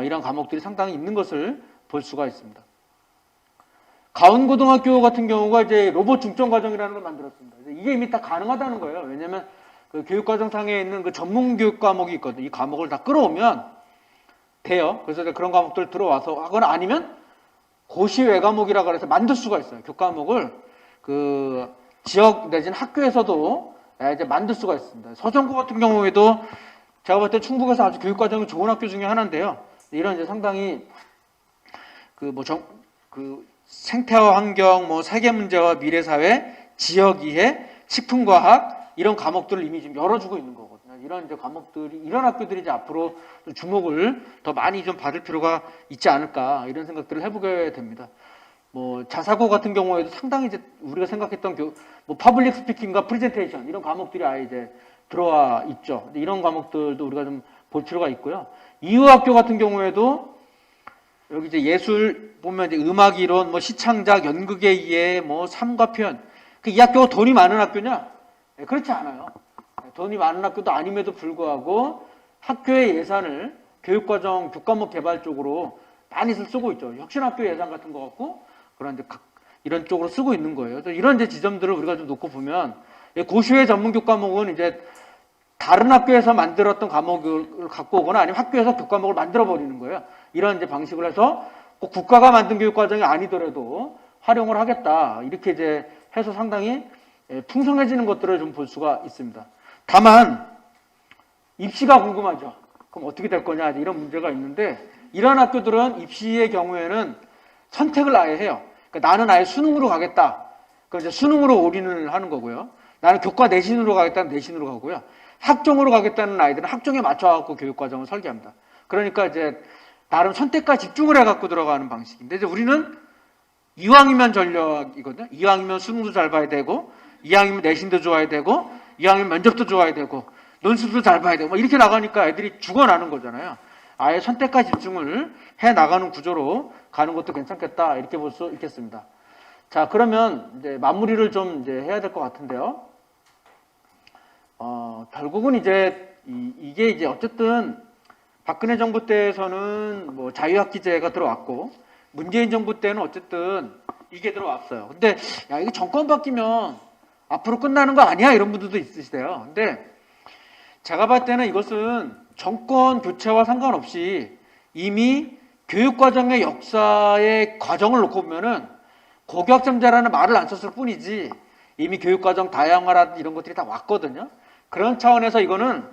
이런 과목들이 상당히 있는 것을 볼 수가 있습니다. 가운고등학교 같은 경우가 이제 로봇 중점 과정이라는 걸 만들었습니다. 이게 이미 다 가능하다는 거예요. 왜냐하면 그 교육과정상에 있는 그 전문 교육 과목이 있거든요. 이 과목을 다 끌어오면 돼요. 그래서 그런 과목들 들어와서 하거나 아니면 고시 외과목이라고 해서 만들 수가 있어요. 교과목을 그 지역 내지는 학교에서도 이제 만들 수가 있습니다. 서정고 같은 경우에도 제가 볼 때 충북에서 아주 교육과정이 좋은 학교 중에 하나인데요. 이런 이제 상당히 생태와 환경, 뭐 세계 문제와 미래 사회, 지역 이해, 식품과학 이런 과목들을 이미 지금 열어주고 있는 거거든요. 이런 이제 과목들이, 이런 학교들이 이제 앞으로 주목을 더 많이 좀 받을 필요가 있지 않을까, 이런 생각들을 해보게 됩니다. 뭐 자사고 같은 경우에도 상당히 이제 우리가 생각했던 뭐 퍼블릭 스피킹과 프레젠테이션 이런 과목들이 아예 이제 들어와 있죠. 이런 과목들도 우리가 좀 볼 필요가 있고요. 이후학교 같은 경우에도 여기 이제 예술 보면 이제 음악 이론, 뭐 시창작, 연극의 이해, 뭐 삶과 표현. 그 이 학교가 돈이 많은 학교냐? 네, 그렇지 않아요. 돈이 많은 학교도 아님에도 불구하고 학교의 예산을 교육과정, 교과목 개발 쪽으로 많이들 쓰고 있죠. 혁신학교 예산 같은 거 갖고 그런 이제 이런 쪽으로 쓰고 있는 거예요. 이런 이제 지점들을 우리가 좀 놓고 보면 고시회 전문 교과목은 이제 다른 학교에서 만들었던 과목을 갖고 오거나 아니면 학교에서 교과목을 만들어 버리는 거예요. 이런 이제 방식을 해서 꼭 국가가 만든 교육과정이 아니더라도 활용을 하겠다. 이렇게 이제 해서 상당히 풍성해지는 것들을 좀 볼 수가 있습니다. 다만 입시가 궁금하죠. 그럼 어떻게 될 거냐 이런 문제가 있는데 이런 학교들은 입시의 경우에는 선택을 아예 해요. 그러니까 나는 아예 수능으로 가겠다. 그럼 이제 수능으로 올인을 하는 거고요. 나는 교과 내신으로 가겠다는 내신으로 가고요. 학종으로 가겠다는 아이들은 학종에 맞춰갖고 교육과정을 설계합니다. 그러니까 이제 나름 선택과 집중을 해갖고 들어가는 방식인데 이제 우리는 이왕이면 전략이거든요. 이왕이면 수능도 잘 봐야 되고, 이왕이면 내신도 좋아야 되고, 이왕이면 면접도 좋아야 되고, 논술도 잘 봐야 되고, 뭐 이렇게 나가니까 애들이 죽어나는 거잖아요. 아예 선택과 집중을 해 나가는 구조로 가는 것도 괜찮겠다 이렇게 볼 수 있겠습니다. 자, 그러면 이제 마무리를 좀 이제 해야 될 것 같은데요. 결국은 이제 이게 이제 어쨌든 박근혜 정부 때에서는 뭐 자유학기제가 들어왔고 문재인 정부 때는 어쨌든 이게 들어왔어요. 근데 야 이게 정권 바뀌면 앞으로 끝나는 거 아니야 이런 분들도 있으시대요. 근데 제가 봤을 때는 이것은 정권 교체와 상관없이 이미 교육과정의 역사의 과정을 놓고 보면은 고교학점제라는 말을 안 썼을 뿐이지 이미 교육과정 다양화라든지 이런 것들이 다 왔거든요. 그런 차원에서 이거는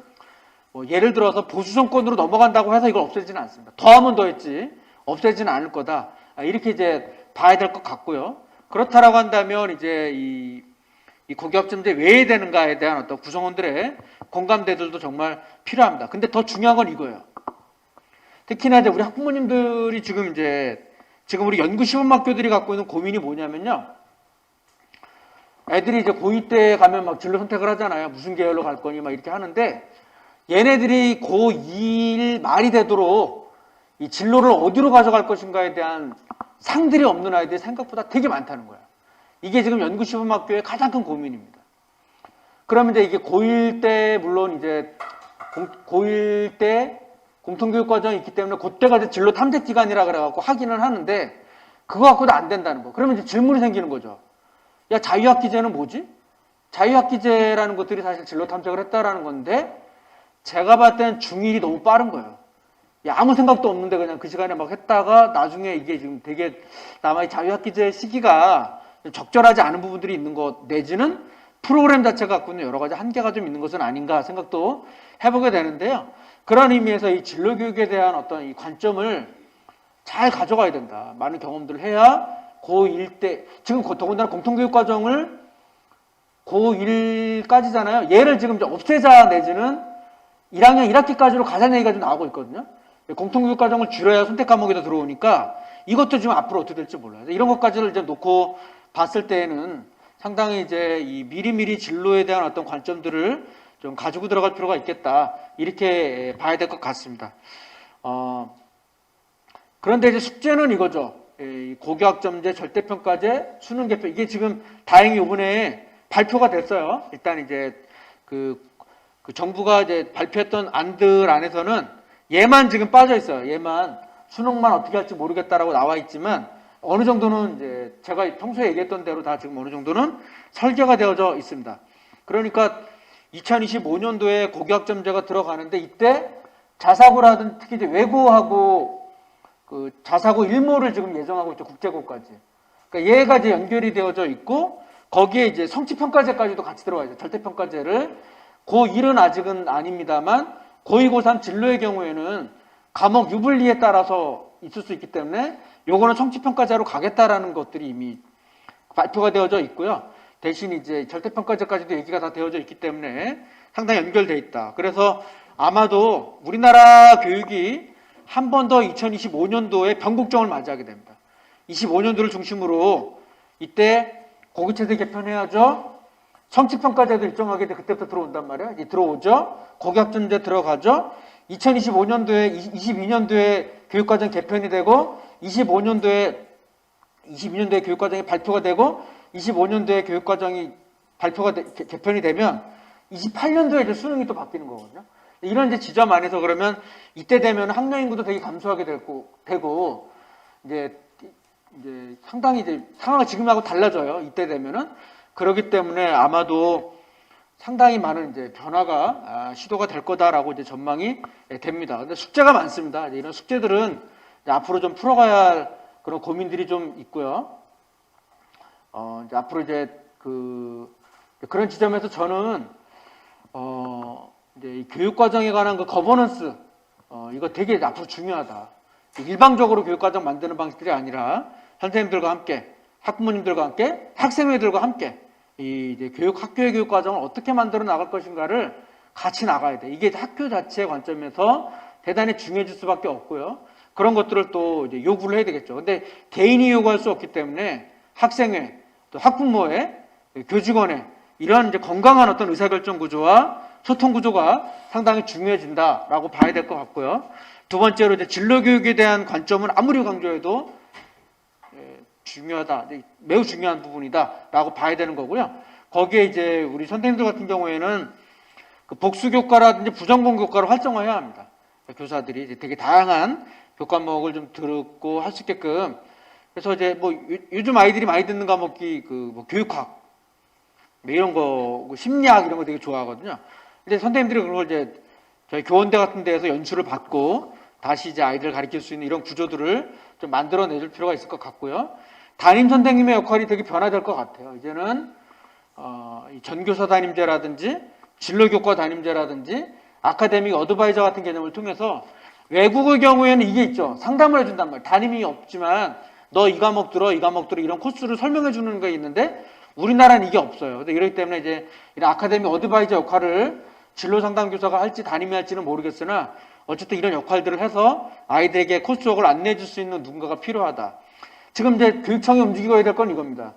뭐 예를 들어서 보수 정권으로 넘어간다고 해서 이걸 없애지는 않습니다. 더하면 더했지 없애지는 않을 거다. 이렇게 이제 봐야 될 것 같고요. 그렇다라고 한다면 이제 이 고교학점제 왜 되는가에 대한 어떤 구성원들의 공감대들도 정말 필요합니다. 근데 더 중요한 건 이거예요. 특히나 이제 우리 학부모님들이 지금 우리 연구 시범학교들이 갖고 있는 고민이 뭐냐면요. 애들이 이제 고2 때 가면 막 진로 선택을 하잖아요. 무슨 계열로 갈 거니 막 이렇게 하는데 얘네들이 고2 말이 되도록 이 진로를 어디로 가져갈 것인가에 대한 상들이 없는 아이들이 생각보다 되게 많다는 거예요. 이게 지금 연구 시범학교의 가장 큰 고민입니다. 그러면 이제 이게 고1 때 물론 이제 고1 때 공통교육 과정이 있기 때문에 그때가 이제 진로 탐색 기간이라 그래갖고 하기는 하는데 그거 갖고도 안 된다는 거. 그러면 이제 질문이 생기는 거죠. 야 자유학기제는 뭐지? 자유학기제라는 것들이 사실 진로 탐색을 했다라는 건데 제가 봤을 땐 중1이 너무 빠른 거예요. 야, 아무 생각도 없는데 그냥 그 시간에 막 했다가 나중에 이게 지금 되게 남아 자유학기제 시기가 적절하지 않은 부분들이 있는 것 내지는 프로그램 자체가 갖고 있는 여러 가지 한계가 좀 있는 것은 아닌가 생각도 해보게 되는데요. 그런 의미에서 이 진로교육에 대한 어떤 이 관점을 잘 가져가야 된다. 많은 경험들을 해야 고1 때 지금 더군다나 공통교육 과정을 고1까지잖아요. 얘를 지금 이제 없애자 내지는 1학년 1학기까지로 가자는 얘기가 좀 나오고 있거든요. 공통교육 과정을 줄여야 선택 과목에도 들어오니까 이것도 지금 앞으로 어떻게 될지 몰라요. 이런 것까지를 이제 놓고 봤을 때에는 상당히 이제 이 미리미리 진로에 대한 어떤 관점들을 좀 가지고 들어갈 필요가 있겠다. 이렇게 봐야 될 것 같습니다. 그런데 이제 숙제는 이거죠. 고교학점제, 절대평가제, 수능 개표. 이게 지금 다행히 이번에 발표가 됐어요. 일단 이제 그 정부가 이제 발표했던 안들 안에서는 얘만 지금 빠져 있어요. 얘만 수능만 어떻게 할지 모르겠다라고 나와 있지만 어느 정도는 이제 제가 평소에 얘기했던 대로 다 지금 어느 정도는 설계가 되어져 있습니다. 그러니까 2025년도에 고교학점제가 들어가는데 이때 자사고라든 특히 이제 외고하고 그 자사고 일모를 지금 예정하고 있죠. 국제고까지. 그러니까 얘가 이제 연결이 되어져 있고 거기에 이제 성취평가제까지도 같이 들어가야죠. 절대평가제를 고1은 아직은 아닙니다만 고2, 고3 진로의 경우에는 과목 유불리에 따라서 있을 수 있기 때문에 요거는 성취평가제로 가겠다라는 것들이 이미 발표가 되어져 있고요. 대신 이제 절대평가제까지도 얘기가 다 되어져 있기 때문에 상당히 연결되어 있다. 그래서 아마도 우리나라 교육이 한 번 더 2025년도에 변국점을 맞이하게 됩니다. 25년도를 중심으로 이때 고교체제 개편해야죠. 성취평가제도 일정하게 그때부터 들어온단 말이에요. 이제 들어오죠. 고교학점제 들어가죠. 2025년도에 22년도에 교육과정 개편이 되고 22년도에 교육과정이 발표가 되고 25년도에 교육과정이 개편이 되면 28년도에 이제 수능이 또 바뀌는 거거든요. 이런 이제 지점 안에서 그러면 이때 되면 학령 인구도 되게 감소하게 되고 이제 상당히 이제 상황이 지금하고 달라져요. 이때 되면은 그렇기 때문에 아마도 상당히 많은 이제 변화가 시도가 될 거다라고 이제 전망이 됩니다. 근데 숙제가 많습니다. 이런 숙제들은 이제 앞으로 좀 풀어가야 할 그런 고민들이 좀 있고요. 이제 앞으로 이제 그런 지점에서 저는 이제 이 교육 과정에 관한 그 거버넌스 이거 되게 앞으로 중요하다. 일방적으로 교육 과정 만드는 방식들이 아니라 선생님들과 함께, 학부모님들과 함께, 학생회들과 함께 이제 학교의 교육 과정을 어떻게 만들어 나갈 것인가를 같이 나가야 돼. 이게 학교 자체의 관점에서 대단히 중요해질 수밖에 없고요. 그런 것들을 또 이제 요구를 해야 되겠죠. 근데 개인이 요구할 수 없기 때문에 학생회, 또 학부모회, 교직원회 이런 이제 건강한 어떤 의사결정 구조와 소통 구조가 상당히 중요해진다라고 봐야 될 것 같고요. 두 번째로 이제 진로교육에 대한 관점은 아무리 강조해도 중요하다, 매우 중요한 부분이다라고 봐야 되는 거고요. 거기에 이제 우리 선생님들 같은 경우에는 그 복수교과라든지 부전공교과를 활성화해야 합니다. 교사들이 이제 되게 다양한 교과목을 좀 듣고 할 수 있게끔. 그래서 이제 뭐 요즘 아이들이 많이 듣는 과목이 뭐 교육학, 이런 거, 심리학 이런 거 되게 좋아하거든요. 근데 선생님들이 그런 걸 이제 저희 교원대 같은 데에서 연수를 받고 다시 이제 아이들을 가르칠 수 있는 이런 구조들을 좀 만들어 내줄 필요가 있을 것 같고요. 담임 선생님의 역할이 되게 변화될 것 같아요. 이제는 이 전교사 담임제라든지 진로교과 담임제라든지 아카데믹 어드바이저 같은 개념을 통해서 외국의 경우에는 이게 있죠. 상담을 해준단 말이에요. 담임이 없지만 너 이 과목 들어, 이 과목 들어 이런 코스를 설명해 주는 게 있는데 우리나라는 이게 없어요. 그렇기 때문에 이제 이런 아카데믹 어드바이저 역할을 진로 상담 교사가 할지 담임이 할지는 모르겠으나 어쨌든 이런 역할들을 해서 아이들에게 코스웍을 안내해 줄 수 있는 누군가가 필요하다. 지금 이제 교육청이 움직이고 해야 될 건 이겁니다.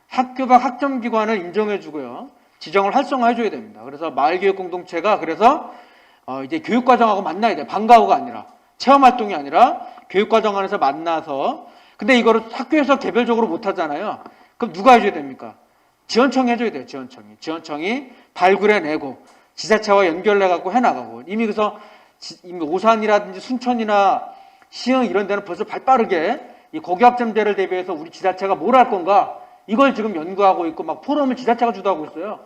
학교 밖 학점기관을 인정해 주고요. 지정을 활성화해 줘야 됩니다. 그래서 마을교육 공동체가 그래서 이제 교육과정하고 만나야 돼요. 방과후가 아니라 체험활동이 아니라 교육과정 안에서 만나서. 근데 이거를 학교에서 개별적으로 못 하잖아요. 그럼 누가 해줘야 됩니까? 지원청이 해줘야 돼요. 지원청이 발굴해내고 지자체와 연결해갖고 해나가고. 이미 그래서 이미 오산이라든지 순천이나 시흥 이런 데는 벌써 발빠르게 이 고교학점제를 대비해서 우리 지자체가 뭘 할 건가 이걸 지금 연구하고 있고 막 포럼을 지자체가 주도하고 있어요.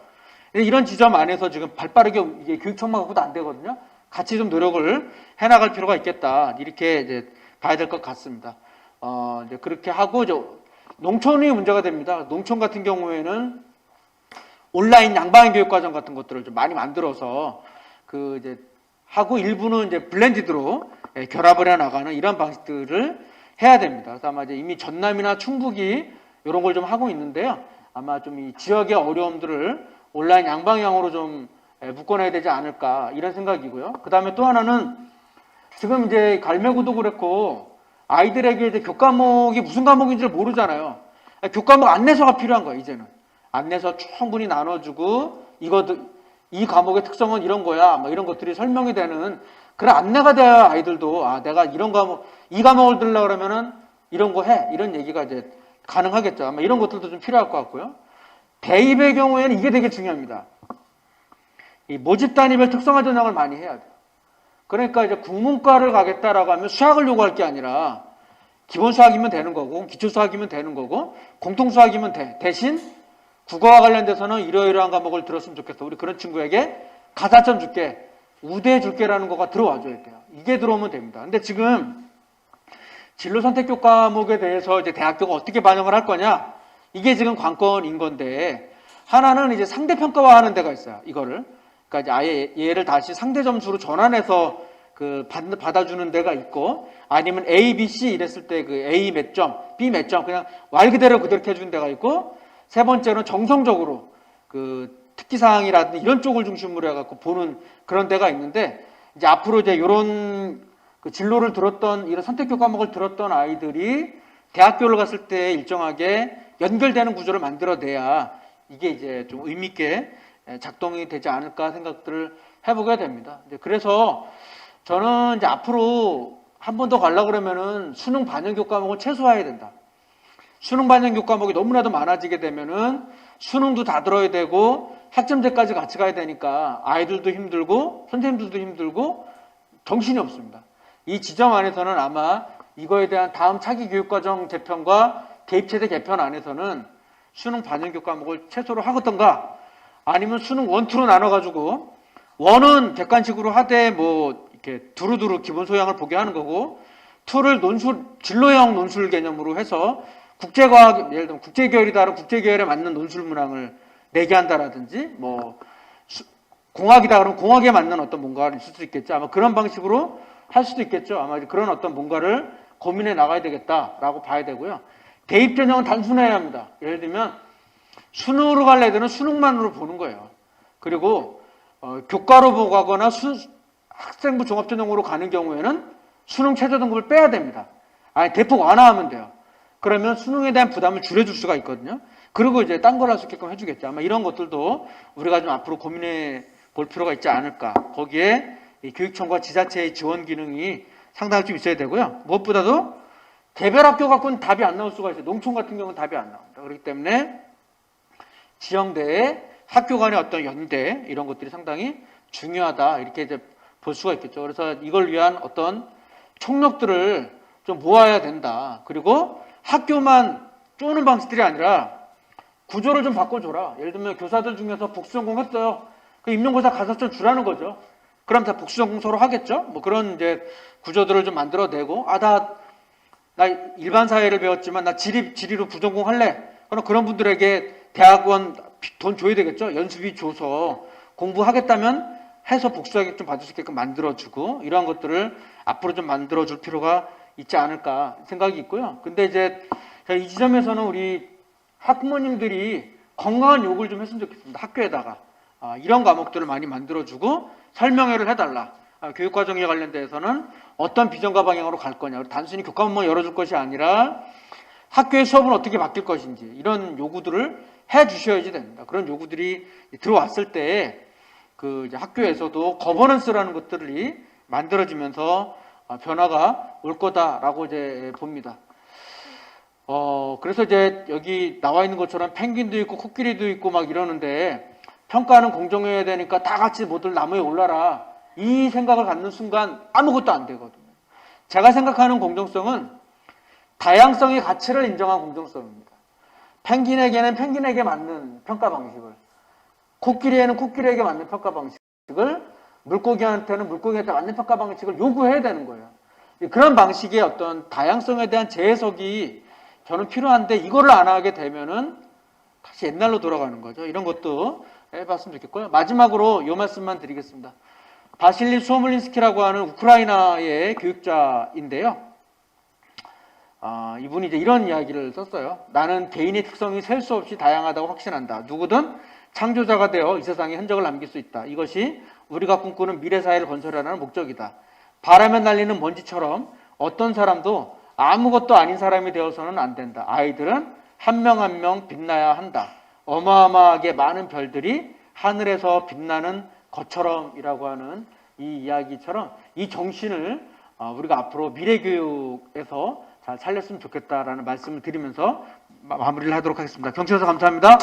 이런 지점 안에서 지금 발빠르게 이게 교육청만 갖고도 안 되거든요. 같이 좀 노력을 해나갈 필요가 있겠다. 이렇게 이제 봐야 될 것 같습니다. 이제 그렇게 하고 이제 농촌이 문제가 됩니다. 농촌 같은 경우에는 온라인 양방향 교육과정 같은 것들을 좀 많이 만들어서 이제 하고 일부는 이제 블렌디드로 결합을 해 나가는 이런 방식들을 해야 됩니다. 그래서 아마 이제 이미 전남이나 충북이 이런 걸 좀 하고 있는데요. 아마 좀 이 지역의 어려움들을 온라인 양방향으로 좀 묶어내야 되지 않을까 이런 생각이고요. 그 다음에 또 하나는 지금 이제 갈매구도 그렇고 아이들에게 이제 교과목이 무슨 과목인지를 모르잖아요. 교과목 안내서가 필요한 거예요. 이제는 안내서 충분히 나눠주고 이 과목의 특성은 이런 거야. 뭐 이런 것들이 설명이 되는 그런 안내가 돼야 아이들도 내가 이런 과목 이 과목을 들으려고 그러면은 이런 거 해. 이런 얘기가 이제 가능하겠죠. 아마 이런 것들도 좀 필요할 것 같고요. 대입의 경우에는 이게 되게 중요합니다. 이 모집 단위별 특성화 전형을 많이 해야 돼요. 그러니까 이제 국문과를 가겠다라고 하면 수학을 요구할 게 아니라 기본 수학이면 되는 거고 기초 수학이면 되는 거고 공통 수학이면 돼. 대신 국어와 관련돼서는 이러이러한 과목을 들었으면 좋겠어. 우리 그런 친구에게 가산점 줄게, 우대 줄게라는 거가 들어와 줘야 돼요. 이게 들어오면 됩니다. 근데 지금 진로 선택 교과목에 대해서 이제 대학교가 어떻게 반영을 할 거냐? 이게 지금 관건인 건데 하나는 이제 상대 평가화하는 데가 있어요. 이거를 그러니까 이제 아예 얘를 다시 상대 점수로 전환해서 받아주는 데가 있고 아니면 A, B, C 이랬을 때 A 몇 점, B 몇 점 그냥 말 그대로 그렇게 해주는 데가 있고 세 번째는 정성적으로 특기사항이라든지 이런 쪽을 중심으로 해갖고 보는 그런 데가 있는데 이제 앞으로 이제 이런 진로를 들었던 이런 선택교 과목을 들었던 아이들이 대학교를 갔을 때 일정하게 연결되는 구조를 만들어내야 이게 이제 좀 의미 있게 작동이 되지 않을까 생각들을 해보게 됩니다. 그래서 저는 이제 앞으로 한 번 더 가려고 그러면은 수능 반영 교과목을 최소화해야 된다. 수능 반영 교과목이 너무나도 많아지게 되면은 수능도 다 들어야 되고 학점제까지 같이 가야 되니까 아이들도 힘들고 선생님들도 힘들고 정신이 없습니다. 이 지점 안에서는 아마 이거에 대한 다음 차기 교육과정 개편과 대입체제 개편 안에서는 수능 반영 교과목을 최소로 하겠던가 아니면 수능 1, 2로 나눠가지고 1은 객관식으로 하되 뭐 이렇게 두루두루 기본 소양을 보게 하는 거고 2를 논술 진로형 논술 개념으로 해서 국제과학 예를 들면 국제계열이다 그러면 국제계열에 맞는 논술 문항을 내게 한다라든지 뭐 공학이다 그러면 공학에 맞는 어떤 뭔가가 있을 수 있겠죠. 아마 그런 방식으로 할 수도 있겠죠. 아마 그런 어떤 뭔가를 고민해 나가야 되겠다라고 봐야 되고요. 대입 전형은 단순해야 합니다. 예를 들면 수능으로 갈 애들은 수능만으로 보는 거예요. 그리고 교과로 보고 가거나 학생부 종합전형으로 가는 경우에는 수능 최저 등급을 빼야 됩니다. 아니 대폭 완화하면 돼요. 그러면 수능에 대한 부담을 줄여줄 수가 있거든요. 그리고 이제 딴 걸 할 수 있게끔 해주겠죠. 아마 이런 것들도 우리가 좀 앞으로 고민해 볼 필요가 있지 않을까. 거기에 이 교육청과 지자체의 지원 기능이 상당히 좀 있어야 되고요. 무엇보다도 개별 학교 갖고는 답이 안 나올 수가 있어요. 농촌 같은 경우는 답이 안 나옵니다. 그렇기 때문에 지형대의 학교 간의 어떤 연대 이런 것들이 상당히 중요하다. 이렇게 이제 볼 수가 있겠죠. 그래서 이걸 위한 어떤 총력들을 좀 모아야 된다. 그리고 학교만 쪼는 방식들이 아니라 구조를 좀 바꿔줘라. 예를 들면 교사들 중에서 복수 전공했어요. 그 임용고사 가산점 주라는 거죠. 그럼 다 복수 전공 서로 하겠죠. 뭐 그런 이제 구조들을 좀 만들어내고 나 일반 사회를 배웠지만 나 지리로 부전공 할래. 그럼 그런 분들에게 대학원 돈 줘야 되겠죠. 연수비 줘서 공부하겠다면 해서 복수하게 좀 받을 수 있게끔 만들어주고 이러한 것들을 앞으로 좀 만들어줄 필요가 있지 않을까 생각이 있고요. 근데 이제 이 지점에서는 우리 학부모님들이 건강한 요구를 좀 했으면 좋겠습니다. 학교에다가 이런 과목들을 많이 만들어주고 설명회를 해달라. 교육과정에 관련돼서는 어떤 비전과 방향으로 갈 거냐. 단순히 교과목만 열어줄 것이 아니라 학교의 수업은 어떻게 바뀔 것인지 이런 요구들을 해주셔야지 됩니다. 그런 요구들이 들어왔을 때 그 이제 학교에서도 거버넌스라는 것들이 만들어지면서 변화가 올 거다라고 이제 봅니다. 그래서 이제 여기 나와 있는 것처럼 펭귄도 있고 코끼리도 있고 막 이러는데 평가는 공정해야 되니까 다 같이 모두 나무에 올라라. 이 생각을 갖는 순간 아무것도 안 되거든요. 제가 생각하는 공정성은 다양성의 가치를 인정한 공정성입니다. 펭귄에게는 펭귄에게 맞는 평가 방식을, 코끼리에는 코끼리에게 맞는 평가 방식을, 물고기한테는 물고기한테 맞는 평가 방식을 요구해야 되는 거예요. 그런 방식의 어떤 다양성에 대한 재해석이 저는 필요한데 이거를 안 하게 되면은 다시 옛날로 돌아가는 거죠. 이런 것도 해봤으면 좋겠고요. 마지막으로 이 말씀만 드리겠습니다. 바실리 수오물린스키라고 하는 우크라이나의 교육자인데요. 이분이 이제 이런 이야기를 썼어요. 나는 개인의 특성이 셀 수 없이 다양하다고 확신한다. 누구든 창조자가 되어 이 세상에 흔적을 남길 수 있다. 이것이 우리가 꿈꾸는 미래 사회를 건설하는 목적이다. 바람에 날리는 먼지처럼 어떤 사람도 아무것도 아닌 사람이 되어서는 안 된다. 아이들은 한 명 한 명 빛나야 한다. 어마어마하게 많은 별들이 하늘에서 빛나는 것처럼이라고 하는 이 이야기처럼 이 정신을 우리가 앞으로 미래교육에서 잘 살렸으면 좋겠다라는 말씀을 드리면서 마무리를 하도록 하겠습니다. 경청해주셔서 감사합니다.